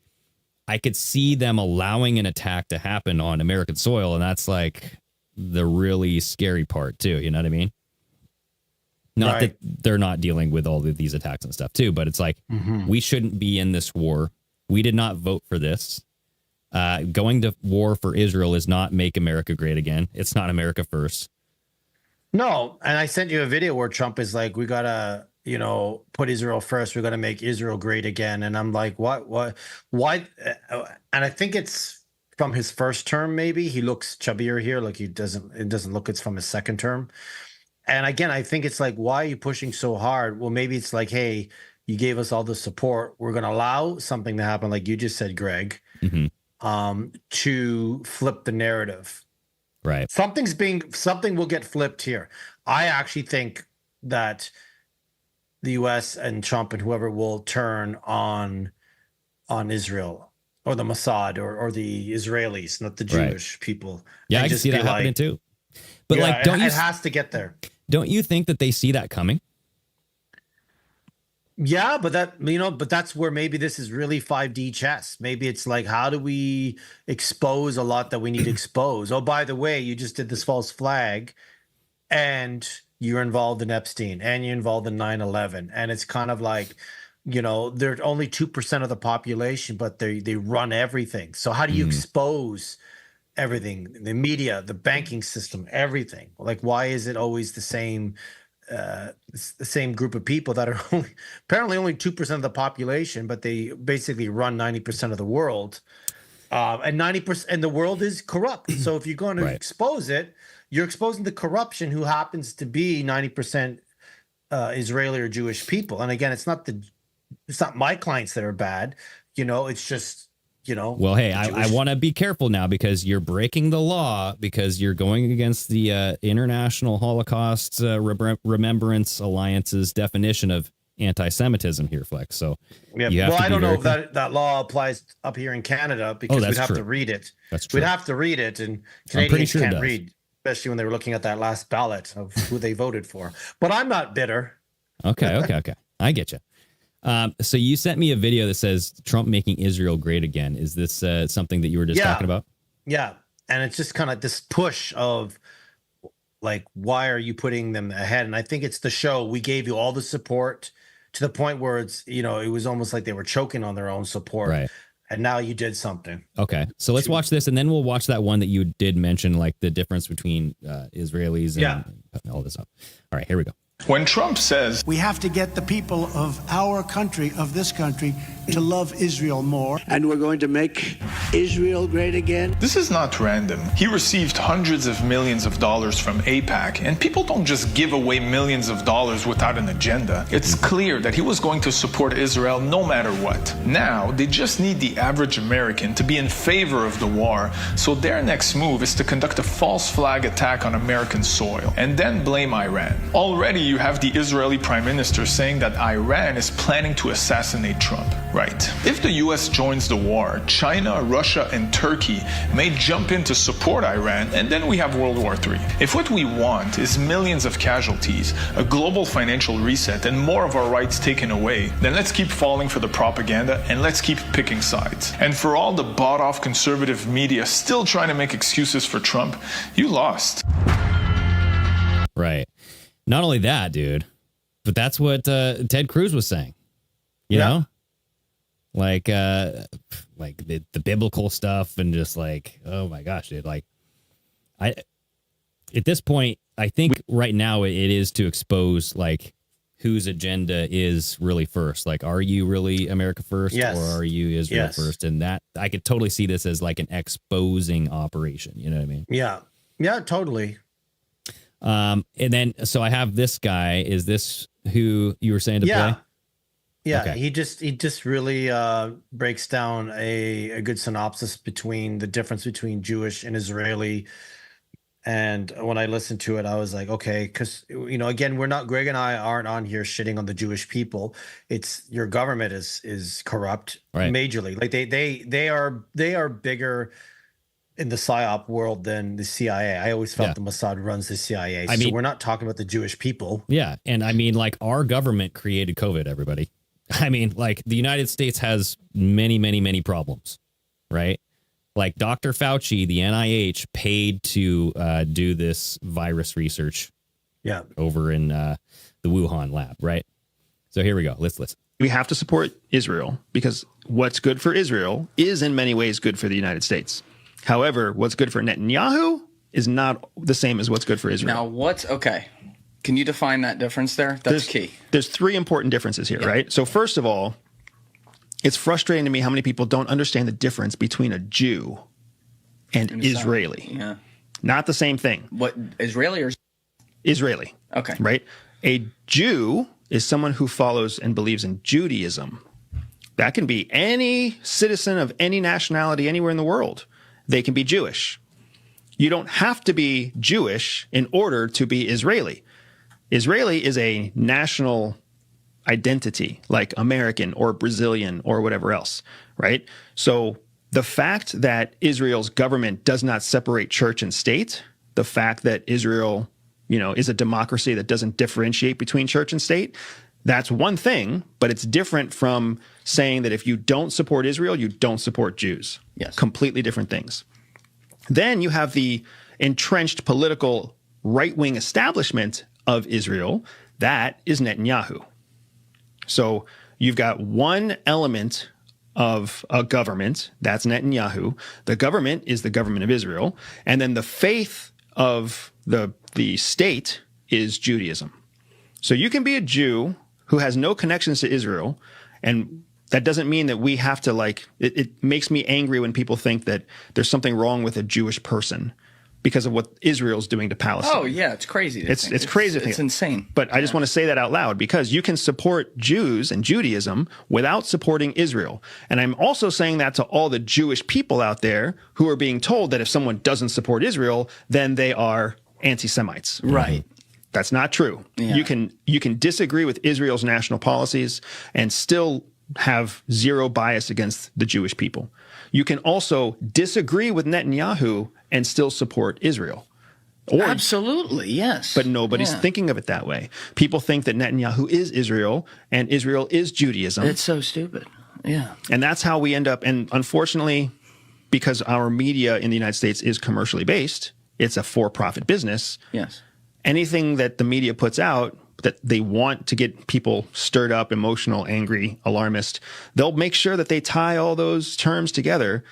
I could see them allowing an attack to happen on American soil, and that's, like, the really scary part, too. You know what I mean? Not that they're not dealing with all of these attacks and stuff, too, but it's like, we shouldn't be in this war. We did not vote for this. Going to war for Israel is not make America great again. It's not America first. No, and I sent you a video where Trump is like, we got to, put Israel first. We're going to make Israel great again. And I'm like, what, why? And I think it's from his first term, maybe. He looks chubbier here. Like it doesn't look it's from his second term. And again, I think it's like, why are you pushing so hard? Well, maybe it's like, hey, you gave us all the support. We're going to allow something to happen, like you just said, Greg, to flip the narrative. Right. Something will get flipped here. I actually think that the U.S. and Trump and whoever will turn on Israel or the Mossad or the Israelis, not the Jewish people. Yeah, I can see that happening too. But it has to get there. Don't you think that they see that coming? Yeah, but that's where maybe this is really 5D chess. Maybe it's like, how do we expose a lot that we need to expose? Oh, by the way, you just did this false flag and you're involved in Epstein and you're involved in 9/11. And it's kind of like, they're only 2% of the population, but they run everything. So how do you expose everything? The media, the banking system, everything. Like, why is it always the same group of people that are apparently only 2% of the population, but they basically run 90% of the world, and 90%, and the world is corrupt. So if you're going to expose it, you're exposing the corruption who happens to be 90% Israeli or Jewish people. And again, it's not my clients that are bad, it's just, Well, hey, I want to be careful now because you're breaking the law because you're going against the International Holocaust Remembrance Alliance's definition of anti-Semitism here, Flex. So I don't know if that law applies up here in Canada because we'd have to read it. That's true. We'd have to read it, and Canadians can't read, especially when they were looking at that last ballot of who they voted for. But I'm not bitter. Okay. I get you. So you sent me a video that says Trump making Israel great again. Is this something that you were just talking about? Yeah. And it's just kind of this push of like, why are you putting them ahead? And I think it's the show. We gave you all the support to the point where it's, it was almost like they were choking on their own support. Right. And now you did something. Okay. So let's watch this, and then we'll watch that one that you did mention, like the difference between Israelis and all this stuff. All right, here we go. When Trump says We have to get the people of our country, of this country, to love Israel more. And we're going to make Israel great again. this is not random, he received hundreds of millions of dollars from AIPAC, and people don't just give away millions of dollars without an agenda. It's clear that he was going to support Israel no matter what. Now, they just need the average American to be in favor of the war, so their next move is to conduct a false flag attack on American soil, and then blame Iran. Already you have the Israeli Prime Minister saying that Iran is planning to assassinate Trump. Right. If the US joins the war, China, Russia, and Turkey may jump in to support Iran, and then we have World War III. If what we want is millions of casualties, a global financial reset, and more of our rights taken away, then let's keep falling for the propaganda and let's keep picking sides. And for all the bought-off conservative media still trying to make excuses for Trump, you lost. Right. Not only that, dude, but that's what Ted Cruz was saying. You know? Like the biblical stuff, and just like, oh my gosh, dude. Like, at this point, I think right now it is to expose like whose agenda is really first. Like, are you really America first, or are you Israel first? And that I could totally see this as like an exposing operation. You know what I mean? Yeah. Yeah, totally. And then, so I have this guy. Is this who you were saying to play? Yeah, okay. he just really breaks down a good synopsis between the difference between Jewish and Israeli. And when I listened to it, I was like, okay, because again, Greg and I aren't on here shitting on the Jewish people. It's your government is corrupt, majorly. Like they are bigger in the PSYOP world than the CIA. I always felt the Mossad runs the CIA. So we're not talking about the Jewish people. Yeah, and I mean, like, our government created COVID, everybody. I mean, like, the United States has many, many, many problems, right? Like, Dr. Fauci, the NIH, paid to do this virus research over in the Wuhan lab, right? So here we go. Let's listen. We have to support Israel because what's good for Israel is in many ways good for the United States. However, what's good for Netanyahu is not the same as what's good for Israel. Now, okay? Can you define that difference there? That's key. There's three important differences here, right? So first of all, it's frustrating to me how many people don't understand the difference between a Jew and Israeli. Yeah. Not the same thing. What, Israeli or? Israeli. Okay. Right? A Jew is someone who follows and believes in Judaism. That can be any citizen of any nationality anywhere in the world. They can be Jewish. You don't have to be Jewish in order to be Israeli. Israeli is a national identity, like American or Brazilian or whatever else, right? So the fact that Israel's government does not separate church and state, the fact that Israel, is a democracy that doesn't differentiate between church and state, that's one thing, but it's different from saying that if you don't support Israel, you don't support Jews. Yes. Completely different things. Then you have the entrenched political right-wing establishment of Israel. That is Netanyahu. So you've got one element of a government, that's Netanyahu. The government is the government of Israel. And then the faith of the state is Judaism. So you can be a Jew who has no connections to Israel, and that doesn't mean that we have to it makes me angry when people think that there's something wrong with a Jewish person because of what Israel's doing to Palestine. Oh yeah, it's crazy. It's crazy. It's insane. But I just want to say that out loud because you can support Jews and Judaism without supporting Israel. And I'm also saying that to all the Jewish people out there who are being told that if someone doesn't support Israel, then they are anti-Semites. Right. That's not true. Yeah. You can disagree with Israel's national policies and still have zero bias against the Jewish people. You can also disagree with Netanyahu and still support Israel. Absolutely, yes. But nobody's Yeah. thinking of it that way. People think that Netanyahu is Israel and Israel is Judaism. It's so stupid. Yeah. And that's how we end up. And unfortunately, because our media in the United States is commercially based, it's a for-profit business. Yes. Anything that the media puts out that they want to get people stirred up, emotional, angry, alarmist, they'll make sure that they tie all those terms together.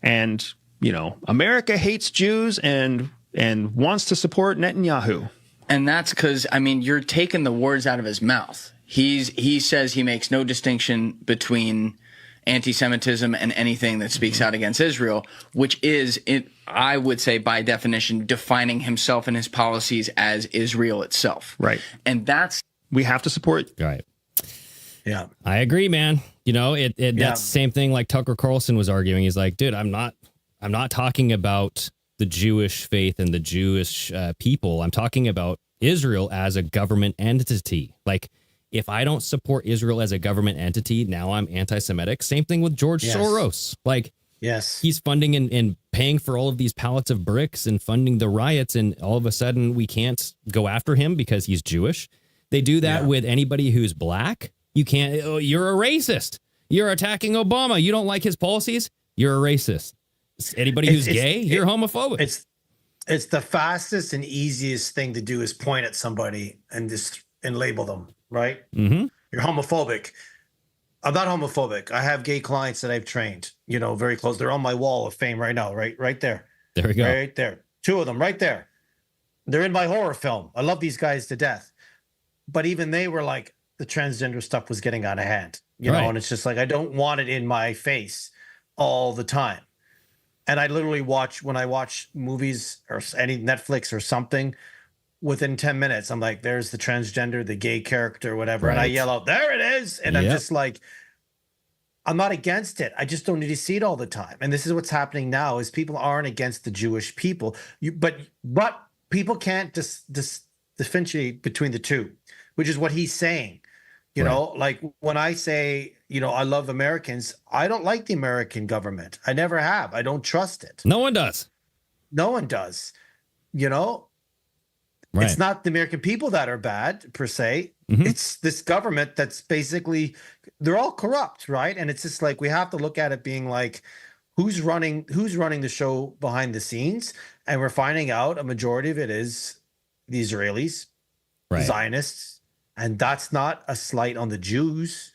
And, you know, America hates Jews and wants to support Netanyahu. And that's because, I mean, you're taking the words out of his mouth. He says he makes no distinction between anti-Semitism and anything that speaks out against Israel, which is, I would say, by definition, defining himself and his policies as Israel itself. Right. And that's... We have to support... Right. Yeah. I agree, man. You know, that's the same thing like Tucker Carlson was arguing. He's like, dude, I'm not talking about the Jewish faith and the Jewish people. I'm talking about Israel as a government entity. Like, if I don't support Israel as a government entity, now I'm anti-Semitic. Same thing with George Soros. Like, he's funding and paying for all of these pallets of bricks and funding the riots. And all of a sudden we can't go after him because he's Jewish. They do that with anybody who's black. You can't, you're a racist. You're attacking Obama. You don't like his policies. You're a racist. Anybody who's gay, you're homophobic. It's the fastest and easiest thing to do is point at somebody and label them, right? Mm-hmm. You're homophobic. I'm not homophobic. I have gay clients that I've trained, you know, very close. They're on my wall of fame right now, right there. There we go. Right there. 2 of them right there. They're in my horror film. I love these guys to death. But even they were like, the transgender stuff was getting out of hand, you know, and it's just like, I don't want it in my face all the time. And I literally when I watch movies or any Netflix or something, within 10 minutes, I'm like, there's the transgender, the gay character, whatever. And I yell out, there it is. And I'm just like, I'm not against it. I just don't need to see it all the time. And this is what's happening now is people aren't against the Jewish people. But people can't differentiate between the two, which is what he's saying. You know, like when I say, you know, I love Americans, I don't like the American government. I never have. I don't trust it. No one does. No one does. You know, it's not the American people that are bad per se. It's this government that's basically, they're all corrupt, right? And it's just like, we have to look at it being like, who's running the show behind the scenes? And we're finding out a majority of it is the Israelis, the Zionists. And that's not a slight on the Jews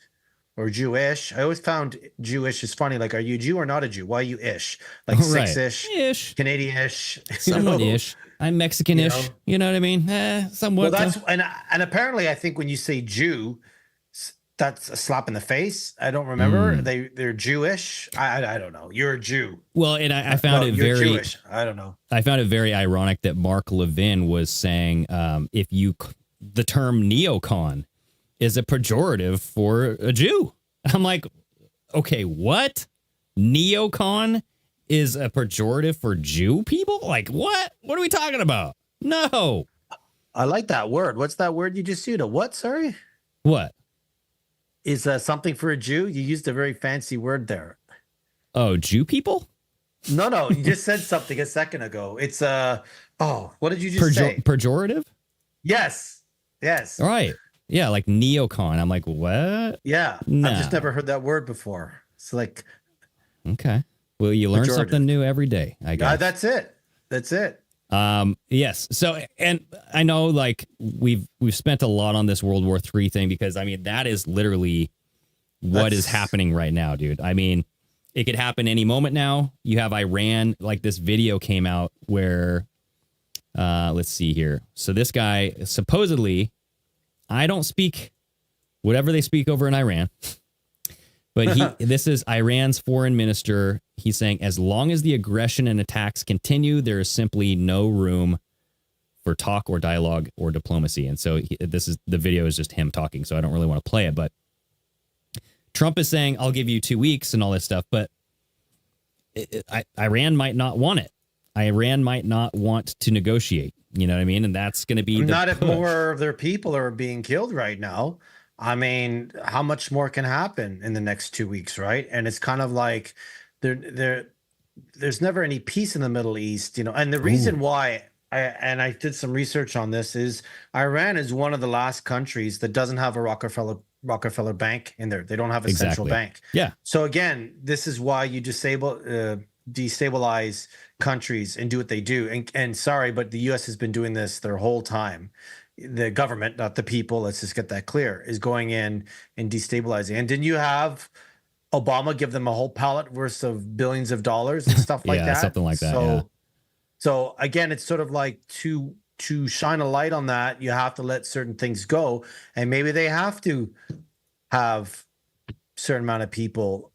or Jewish. I always found Jewish is funny. Like, are you Jew or not a Jew? Why are you ish? Like six-ish, Canadian-ish. Somewhat-ish. I'm Mexican-ish. You know what I mean? Somewhat. Well, that's and apparently I think when you say Jew, that's a slap in the face. I don't remember. They're Jewish. I don't know. You're a Jew. Well, and I found it very Jewish. I don't know. I found it very ironic that Mark Levin was saying the term neocon is a pejorative for a Jew. I'm like, okay, what? Neocon is a pejorative for Jew people? Like, what? What are we talking about? No. I like that word. What's that word you just used? A what? Sorry? What? Is something for a Jew? You used a very fancy word there. Oh, Jew people? No. You just said something a second ago. It's what did you just say? Pejorative? Yes. All right. Yeah, like neocon. I'm like, what? Yeah. Nah. I've just never heard that word before. It's like, okay. Well, you learn something new every day, I guess. That's it. Yes. So, and I know like we've spent a lot on this World War III thing because I mean, that is literally what is happening right now, dude. I mean, it could happen any moment now. You have Iran, like this video came out where, let's see here. So this guy supposedly, I don't speak whatever they speak over in Iran, but this is Iran's foreign minister. He's saying, as long as the aggression and attacks continue, there is simply no room for talk or dialogue or diplomacy. And so the video is just him talking. So I don't really want to play it, but Trump is saying, I'll give you 2 weeks and all this stuff, but Iran might not want it. Iran might not want to negotiate. You know what I mean? And that's going to be not if more of their people are being killed right now. I mean, how much more can happen in the next 2 weeks, right? And it's kind of like there's never any peace in the Middle East, you know. And the reason why I did some research on this, is Iran is one of the last countries that doesn't have a Rockefeller Bank in there. They don't have a central bank. Yeah. So again, this is why you destabilize countries and do what they do. And sorry, but the U.S. has been doing this their whole time. The government, not the people, let's just get that clear, is going in and destabilizing. And didn't you have Obama give them a whole pallet worth of billions of dollars and stuff like that? Something like that. So, so again, it's sort of like to shine a light on that, you have to let certain things go, and maybe they have to have a certain amount of people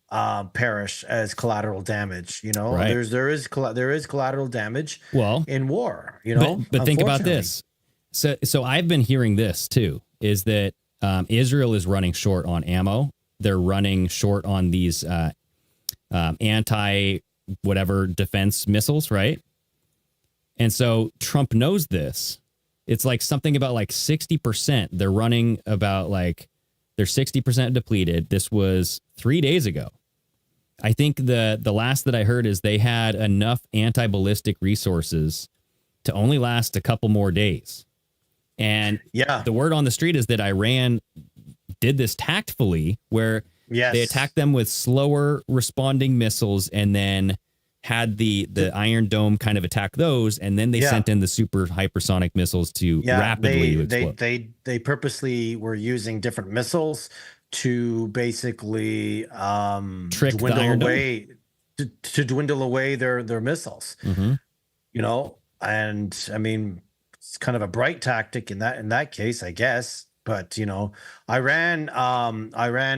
perish as collateral damage. You know, Right. there is collateral damage. Well, in war. You know, but think about unfortunately. this. So I've been hearing this too, is that Israel is running short on ammo. They're running short on these anti whatever defense missiles, right? And so Trump knows this. It's like something about like 60%. They're running about like they're 60% depleted. This was 3 days ago. I think the last that I heard is they had enough anti-ballistic resources to only last a couple more days. And the word on the street is that Iran did this tactfully, where they attacked them with slower responding missiles and then had the Iron Dome kind of attack those, and then they sent in the super hypersonic missiles to rapidly explode. They purposely were using different missiles to basically Trick the Iron Dome. to dwindle away their missiles. Mm-hmm. You know, and I mean, it's kind of a bright tactic in that case, I guess. But you know, Iran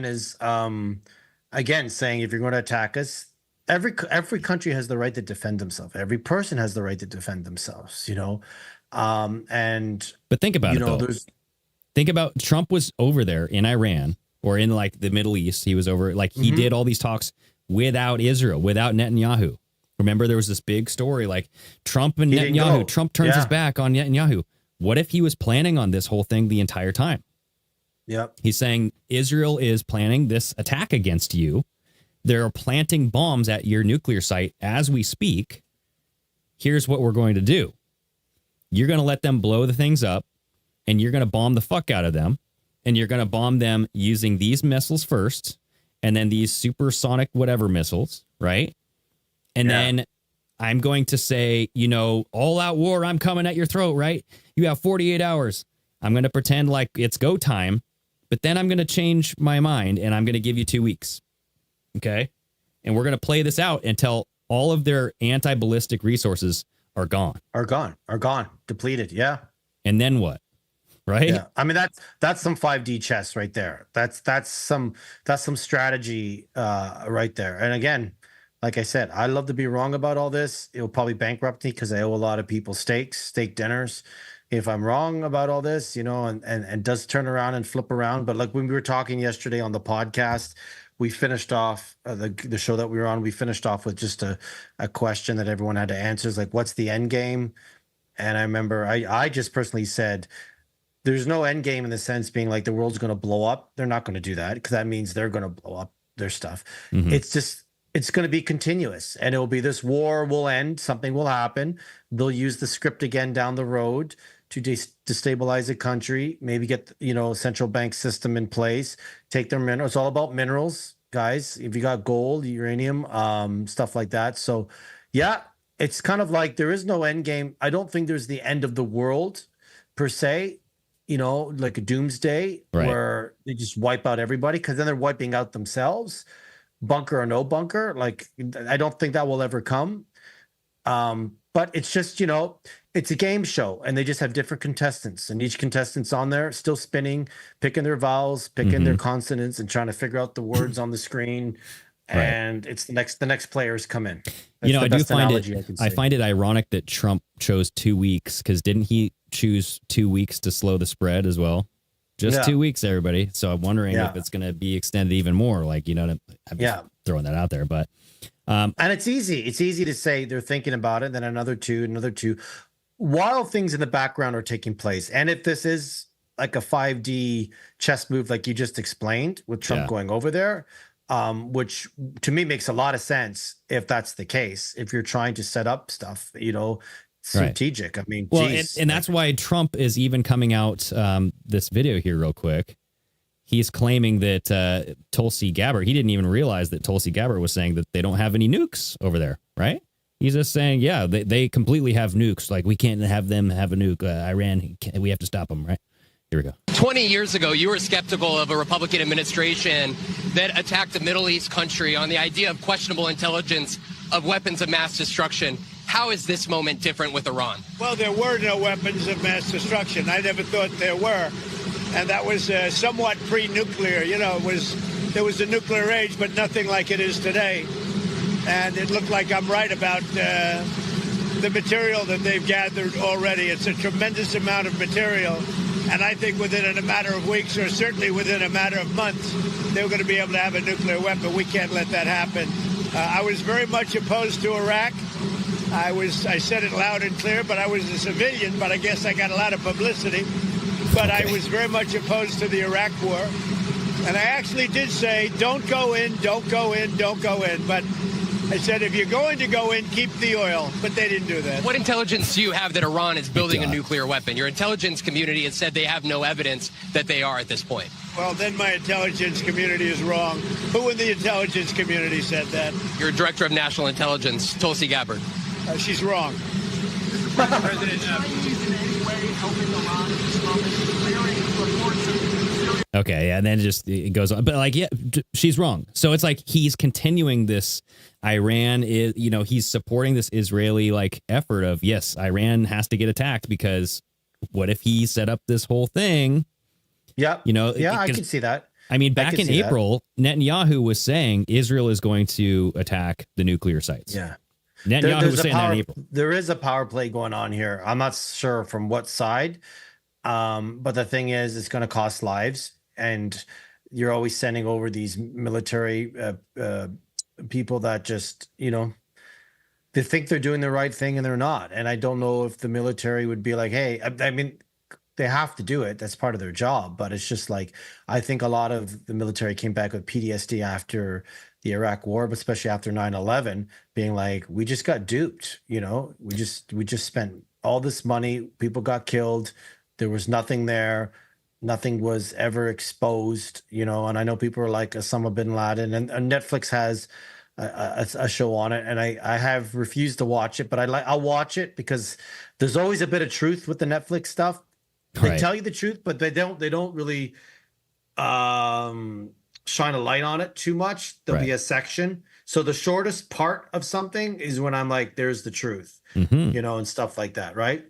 is again saying, if you're going to attack us, every country has the right to defend themselves. Every person has the right to defend themselves. You know, but think about it though. Think about Trump was over there in Iran or in like the Middle East. He was over, like he did all these talks without Israel, without Netanyahu. Remember, there was this big story like Trump and Netanyahu. Trump turns his back on Netanyahu. What if he was planning on this whole thing the entire time? Yep. He's saying Israel is planning this attack against you. They're planting bombs at your nuclear site as we speak. Here's what we're going to do. You're going to let them blow the things up, and you're going to bomb the fuck out of them, and you're going to bomb them using these missiles first, and then these supersonic whatever missiles, right? And then I'm going to say, you know, all out war, I'm coming at your throat, right? You have 48 hours. I'm going to pretend like it's go time, but then I'm going to change my mind, and I'm going to give you 2 weeks. Okay? And we're going to play this out until all of their anti-ballistic resources are gone. Are gone. Depleted. Yeah. And then what? Right? Yeah. I mean, that's some 5D chess right there. That's some strategy right there. And again, like I said, I love to be wrong about all this. It'll probably bankrupt me because I owe a lot of people steak dinners. If I'm wrong about all this, you know, and does turn around and flip around. But like when we were talking yesterday on the podcast, we finished off the show that we were on. We finished off with just a question that everyone had to answer. Is like, what's the end game? And I remember I just personally said, there's no end game in the sense being like the world's going to blow up. They're not going to do that because that means they're going to blow up their stuff. Mm-hmm. It's going to be continuous, and it'll be this war will end. Something will happen. They'll use the script again down the road to destabilize a country, maybe get, you know, central bank system in place, take their minerals. It's all about minerals, guys. If you got gold, uranium, stuff like that. So yeah, it's kind of like there is no end game. I don't think there's the end of the world per se, you know, like a doomsday where they just wipe out everybody, because then they're wiping out themselves, bunker or no bunker. Like, I don't think that will ever come. But it's just, you know, it's a game show, and they just have different contestants, and each contestant's on there still spinning, picking their vowels, picking their consonants, and trying to figure out the words on the screen. And it's the next players come in. That's, you know, I do find it. I find it ironic that Trump chose 2 weeks, because didn't he choose 2 weeks to slow the spread as well? Just 2 weeks, everybody. So I'm wondering if it's going to be extended even more. Like, you know, I'm just throwing that out there, but. And it's easy to say they're thinking about it, then another two, while things in the background are taking place. And if this is like a 5D chess move, like you just explained with Trump going over there, which to me makes a lot of sense if that's the case. If you're trying to set up stuff, you know, strategic. I mean, well, geez. and that's why Trump is even coming out this video here real quick. He's claiming that Tulsi Gabbard, he didn't even realize that Tulsi Gabbard was saying that they don't have any nukes over there, right? He's just saying, yeah, they completely have nukes. Like, we can't have them have a nuke. Iran, we have to stop them, right? Here we go. 20 years ago, you were skeptical of a Republican administration that attacked a Middle East country on the idea of questionable intelligence of weapons of mass destruction. How is this moment different with Iran? Well, there were no weapons of mass destruction. I never thought there were. And that was somewhat pre-nuclear. You know, there was a nuclear age, but nothing like it is today. And it looked like I'm right about the material that they've gathered already. It's a tremendous amount of material. And I think within a matter of weeks, or certainly within a matter of months, they're going to be able to have a nuclear weapon. We can't let that happen. I was very much opposed to Iraq. I said it loud and clear, but I was a civilian, but I guess I got a lot of publicity. But I was very much opposed to the Iraq war. And I actually did say, don't go in, don't go in, don't go in. But I said, if you're going to go in, keep the oil. But they didn't do that. What intelligence do you have that Iran is building a nuclear weapon? Your intelligence community has said they have no evidence that they are at this point. Well, then my intelligence community is wrong. Who in the intelligence community said that? Your director of national intelligence, Tulsi Gabbard. She's wrong. Okay, yeah, and then it goes on. But like, yeah, she's wrong. So it's like he's continuing this. Iran is, he's supporting this Israeli like effort of, yes, Iran has to get attacked because what if he set up this whole thing? Yeah, I can see that. I mean, back in April, Netanyahu was saying Israel is going to attack the nuclear sites. Yeah. Netanyahu was saying that in April. There is a power play going on here. I'm not sure from what side, but the thing is, it's going to cost lives, and you're always sending over these military people that just, they think they're doing the right thing and they're not. And I don't know if the military would be like, hey, I mean, they have to do it. That's part of their job. But it's just like, I think a lot of the military came back with PTSD after the Iraq war, but especially after 9/11, being like, we just got duped. We just spent all this money. People got killed. There was nothing there. Nothing was ever exposed, and I know people are like Osama bin Laden, and Netflix has a show on it, and I have refused to watch it, but I'll watch it because there's always a bit of truth with the Netflix stuff. They tell you the truth, but they don't really shine a light on it too much. There'll be a section. So the shortest part of something is when I'm like, there's the truth, and stuff like that, right?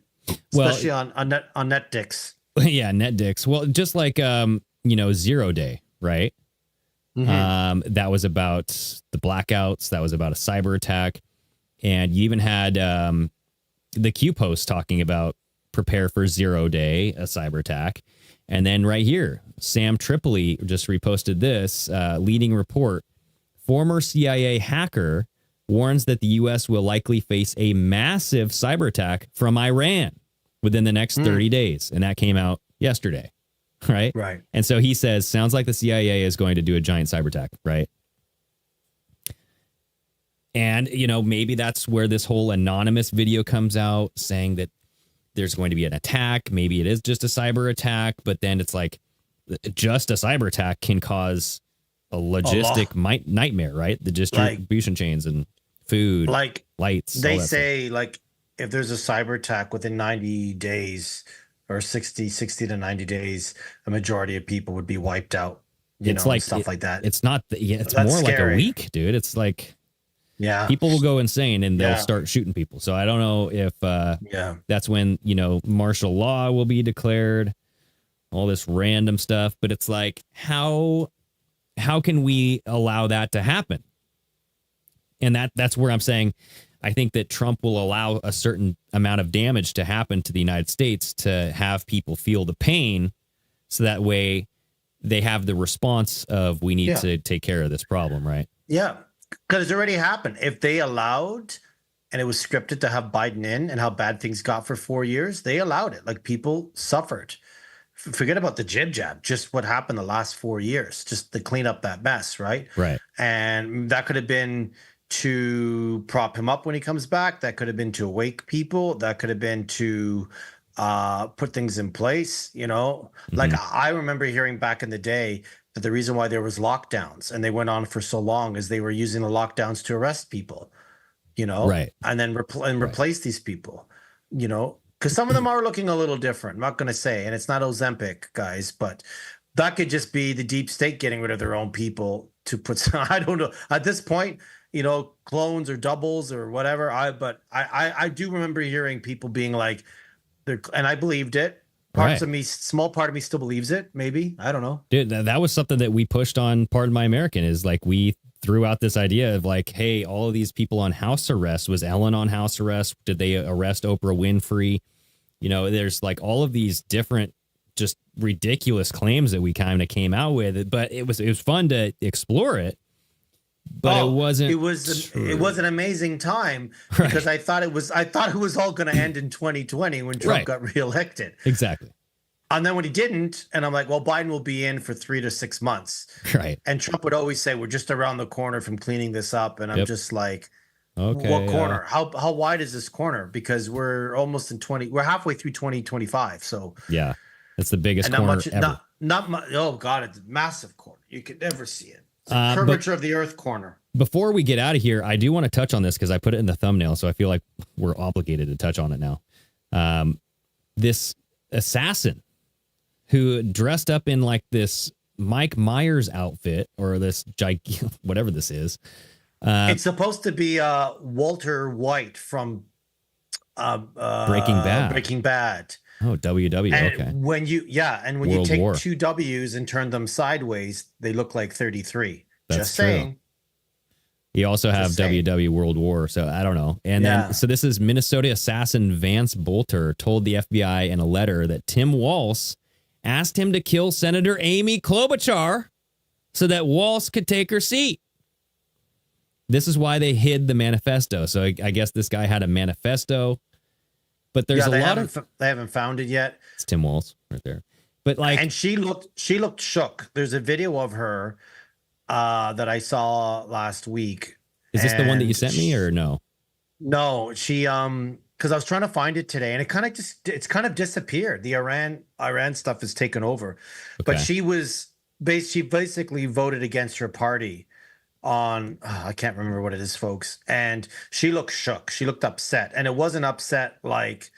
Especially on NetDicks. Yeah, NetDicks. Well, just like 0 Day, right? That was about the blackouts. That was about a cyber attack, and you even had the Q post talking about prepare for 0 Day, a cyber attack. And then right here, Sam Tripoli just reposted this leading report. Former CIA hacker warns that the U.S. will likely face a massive cyber attack from Iran within the next 30 days. And that came out yesterday, right? Right. And so he says, sounds like the CIA is going to do a giant cyber attack, right? And, maybe that's where this whole anonymous video comes out saying that there's going to be an attack. Maybe it is just a cyber attack, but then it's like just a cyber attack can cause a logistic nightmare, right? The distribution chains and food, lights. They say like if there's a cyber attack within 90 days or 60 to 90 days, a majority of people would be wiped out, stuff like that. It's not, it's more scary. Like a week, dude. It's like, people will go insane and they'll start shooting people. So I don't know if that's when, martial law will be declared, all this random stuff. But it's like, how can we allow that to happen? And that's where I'm saying, I think that Trump will allow a certain amount of damage to happen to the United States to have people feel the pain. So that way they have the response of we need to take care of this problem, right? Yeah. Because it's already happened. If they allowed, and it was scripted to have Biden in and how bad things got for 4 years, they allowed it. Like people suffered. Forget about the jib jab, just what happened the last 4 years, just to clean up that mess, right? Right. And that could have been to prop him up when he comes back. That could have been to awake people. That could have been to put things in place, you know? Like I remember hearing back in the day that the reason why there was lockdowns and they went on for so long is they were using the lockdowns to arrest people, you know? Right. And then replace these people, you know? Because some of them are looking a little different. I'm not going to say, and it's not Ozempic, guys, but that could just be the deep state getting rid of their own people to put, I don't know. At this point, you know, clones or doubles or whatever. I do remember hearing people being like, and I believed it. Parts of me, small part of me still believes it. Maybe. I don't know. Dude, that was something that we pushed on Pardon My American is like we threw out this idea of like, hey, all of these people on house arrest. Was Ellen on house arrest? Did they arrest Oprah Winfrey? You know, there's like all of these different just ridiculous claims that we kind of came out with. But it was fun to explore it. But it wasn't. It was an amazing time because I thought it was all going to end in 2020 when Trump got reelected. Exactly. And then when he didn't, and I'm like, well, Biden will be in for 3 to 6 months. Right. And Trump would always say, we're just around the corner from cleaning this up. And I'm just like, okay, what corner? How wide is this corner? Because we're almost in we're halfway through 2025. So yeah, that's the biggest and corner much, ever. Not much. Oh God, it's a massive corner. You could never see it. Curvature of the earth corner. Before we get out of here, I do want to touch on this because I put it in the thumbnail, so I feel like we're obligated to touch on it now. This assassin who dressed up in like this Mike Myers outfit or this whatever this is. It's supposed to be Walter White from Breaking Bad. Breaking Bad. Oh, WW. And okay. when you World you take War. 2 W's and turn them sideways, they look like 33. That's Just true. saying. You also have WW World War, so I don't know. And then, so this is Minnesota assassin Vance Bolter told the FBI in a letter that Tim Walz asked him to kill Senator Amy Klobuchar so that Walz could take her seat. This is why they hid the manifesto. So I guess this guy had a manifesto. But there's they they haven't found it yet. It's Tim Walz right there. But like, and she looked shook. There's a video of her that I saw last week. Is this the one that you sent me or no? No, she because I was trying to find it today and it kind of disappeared. The Iran stuff has taken over. But she basically voted against her party on I can't remember what it is, folks. And she looked shook. She looked upset. And it wasn't upset like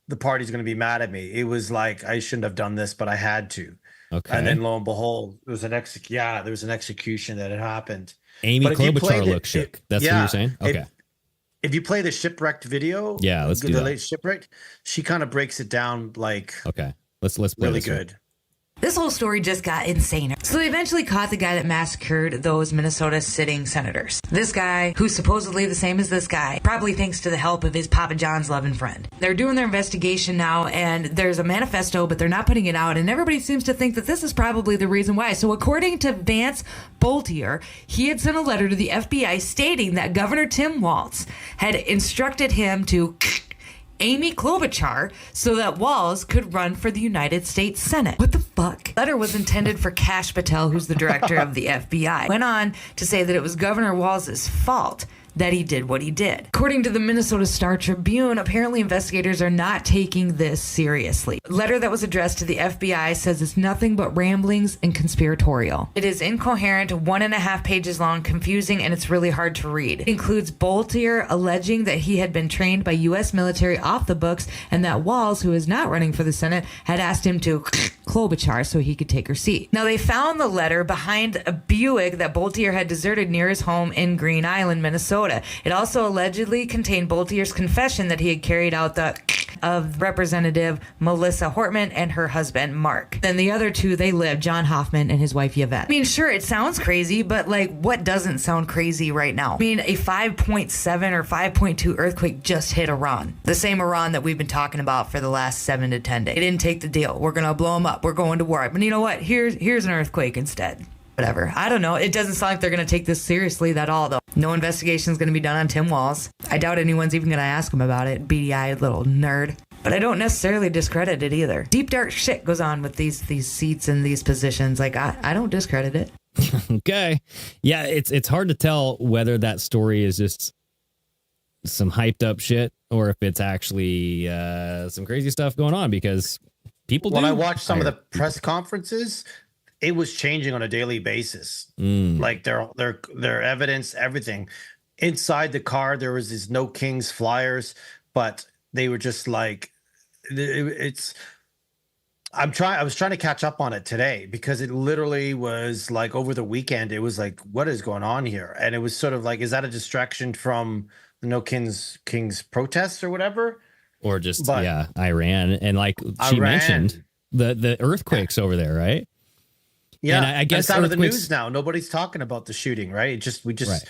the party's going to be mad at me. It was like I shouldn't have done this, but I had to. Okay. And then lo and behold, there was an execution that had happened. Amy Klobuchar looked shook. That's what you're saying? Okay. If you play the shipwrecked video, let's do the that. late shipwrecked, she kind of breaks it down like let's play really this good. one. This whole story just got insaner. So they eventually caught the guy that massacred those Minnesota sitting senators. This guy, who's supposedly the same as this guy, probably thanks to the help of his Papa John's loving friend. They're doing their investigation now, and there's a manifesto, but they're not putting it out, and everybody seems to think that this is probably the reason why. So according to Vance Bolter, he had sent a letter to the FBI stating that Governor Tim Walz had instructed him to Amy Klobuchar so that Walz could run for the United States Senate. What the fuck? The letter was intended for Kash Patel, who's the director of the FBI. Went on to say that it was Governor Walz's fault that he did what he did. According to the Minnesota Star Tribune, apparently investigators are not taking this seriously. A letter that was addressed to the FBI says it's nothing but ramblings and conspiratorial. It is incoherent, 1.5 pages long, confusing, and it's really hard to read. It includes Bolter alleging that he had been trained by U.S. military off the books and that Walz, who is not running for the Senate, had asked him to Klobuchar so he could take her seat. Now, they found the letter behind a Buick that Bolter had deserted near his home in Green Island, Minnesota. It also allegedly contained Bolter's confession that he had carried out the of Representative Melissa Hortman and her husband, Mark. Then the other two, they lived, John Hoffman and his wife, Yvette. I mean, sure, it sounds crazy, but like, what doesn't sound crazy right now? I mean, a 5.7 or 5.2 earthquake just hit Iran. The same Iran that we've been talking about for the last 7 to 10 days. They didn't take the deal. We're going to blow them up. We're going to war. But you know what? Here's an earthquake instead. Whatever. I don't know. It doesn't sound like they're going to take this seriously at all, though. No investigation is going to be done on Tim Walz. I doubt anyone's even going to ask him about it. Beady-eyed little nerd. But I don't necessarily discredit it either. Deep, dark shit goes on with these seats and these positions. Like, I don't discredit it. Okay. Yeah, it's hard to tell whether that story is just some hyped up shit or if it's actually some crazy stuff going on, because people when do I watched some of the hire press conferences, it was changing on a daily basis. Mm. Like their evidence, everything. Inside the car, there was these No Kings flyers, but they were just like, it's. I was trying to catch up on it today because it literally was like over the weekend. It was like, what is going on here? And it was sort of like, is that a distraction from the No Kings protests or whatever? or just Iran, and like she mentioned the earthquakes over there, right? Yeah, and I guess it's out of the news now. Nobody's talking about the shooting, right? We just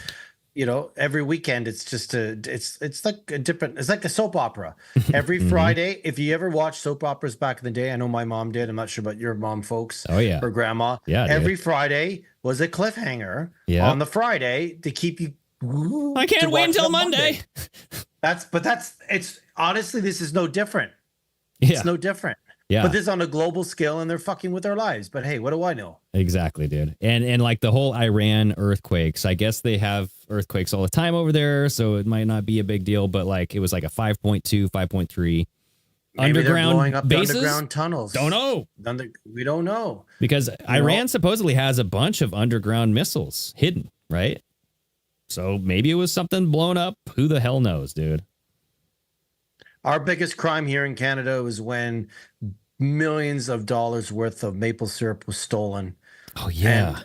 you know, every weekend it's just it's like a different, it's like a soap opera. Every Friday, if you ever watched soap operas back in the day, I know my mom did. I'm not sure about your mom, folks. Oh yeah, or grandma. Yeah, every Friday was a cliffhanger on the Friday to keep you. I can't wait until Monday. It's honestly, this is no different. Yeah. It's no different. Yeah. But this is on a global scale and they're fucking with our lives. But hey, what do I know? Exactly, dude. And like the whole Iran earthquakes, I guess they have earthquakes all the time over there, so it might not be a big deal, but like it was like a 5.2, 5.3 underground blowing up bases? the underground tunnels. Don't know. We don't know. Because Iran supposedly has a bunch of underground missiles hidden, right? So maybe it was something blown up. Who the hell knows, dude? Our biggest crime here in Canada was when millions of dollars worth of maple syrup was stolen. Oh yeah.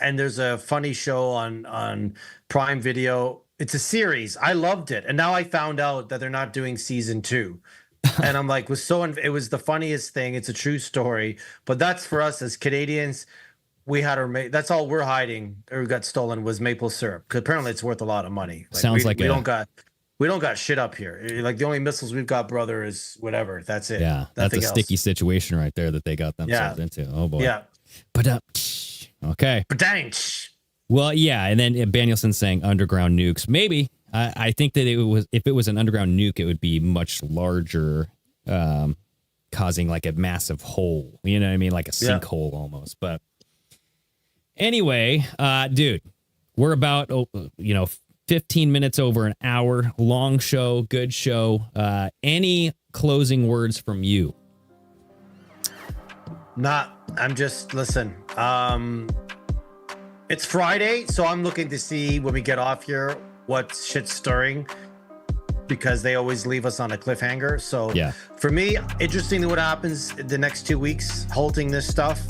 And there's a funny show on Prime Video. It's a series. I loved it. And now I found out that they're not doing season 2. And I'm like, it was the funniest thing. It's a true story. But that's for us as Canadians. We had that's all we're hiding or got stolen was maple syrup. Because apparently it's worth a lot of money. We don't got shit up here. Like the only missiles we've got, brother, is whatever. That's it. Yeah, that's a sticky situation right there that they got themselves into. Oh boy. Yeah. But okay. Well, yeah, and then Danielson saying underground nukes. Maybe I think that if it was an underground nuke, it would be much larger, causing like a massive hole. You know what I mean, like a sinkhole almost. But anyway, dude, we're about 15 minutes over an hour. Long show, good show. Any closing words from you? Listen. It's Friday, so I'm looking to see when we get off here what shit's stirring, because they always leave us on a cliffhanger. So for me, interesting what happens the next 2 weeks, halting this stuff.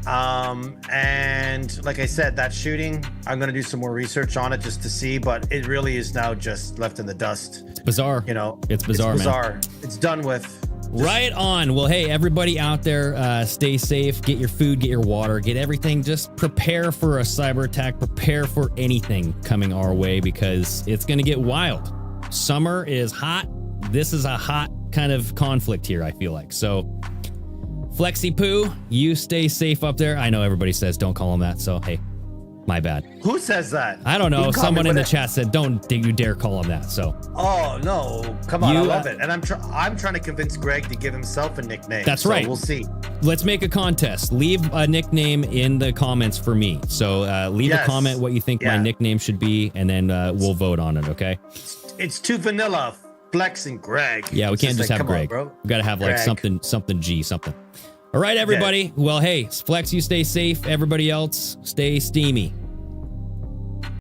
And like I said, that shooting, I'm going to do some more research on it just to see, but it really is now just left in the dust. It's bizarre. It's bizarre, man. It's done with. Right on. Well, hey, everybody out there, stay safe. Get your food, get your water, get everything. Just prepare for a cyber attack. Prepare for anything coming our way, because it's going to get wild. Summer is hot. This is a hot kind of conflict here, I feel like. So, Flexi Poo, you stay safe up there. I know everybody says don't call him that, so hey, my bad. Who says that? I don't know. Someone in the chat said don't you dare call him that. So. Oh no! Come on, I love it, and I'm trying to convince Greg to give himself a nickname. That's right. We'll see. Let's make a contest. Leave a nickname in the comments for me. So leave a comment what you think my nickname should be, and then we'll vote on it. Okay. It's too vanilla. Flex and Greg. Yeah, we can't just have Greg. We got to have like something G, something. All right, everybody. Well, hey, Flex, you stay safe. Everybody else, stay steamy.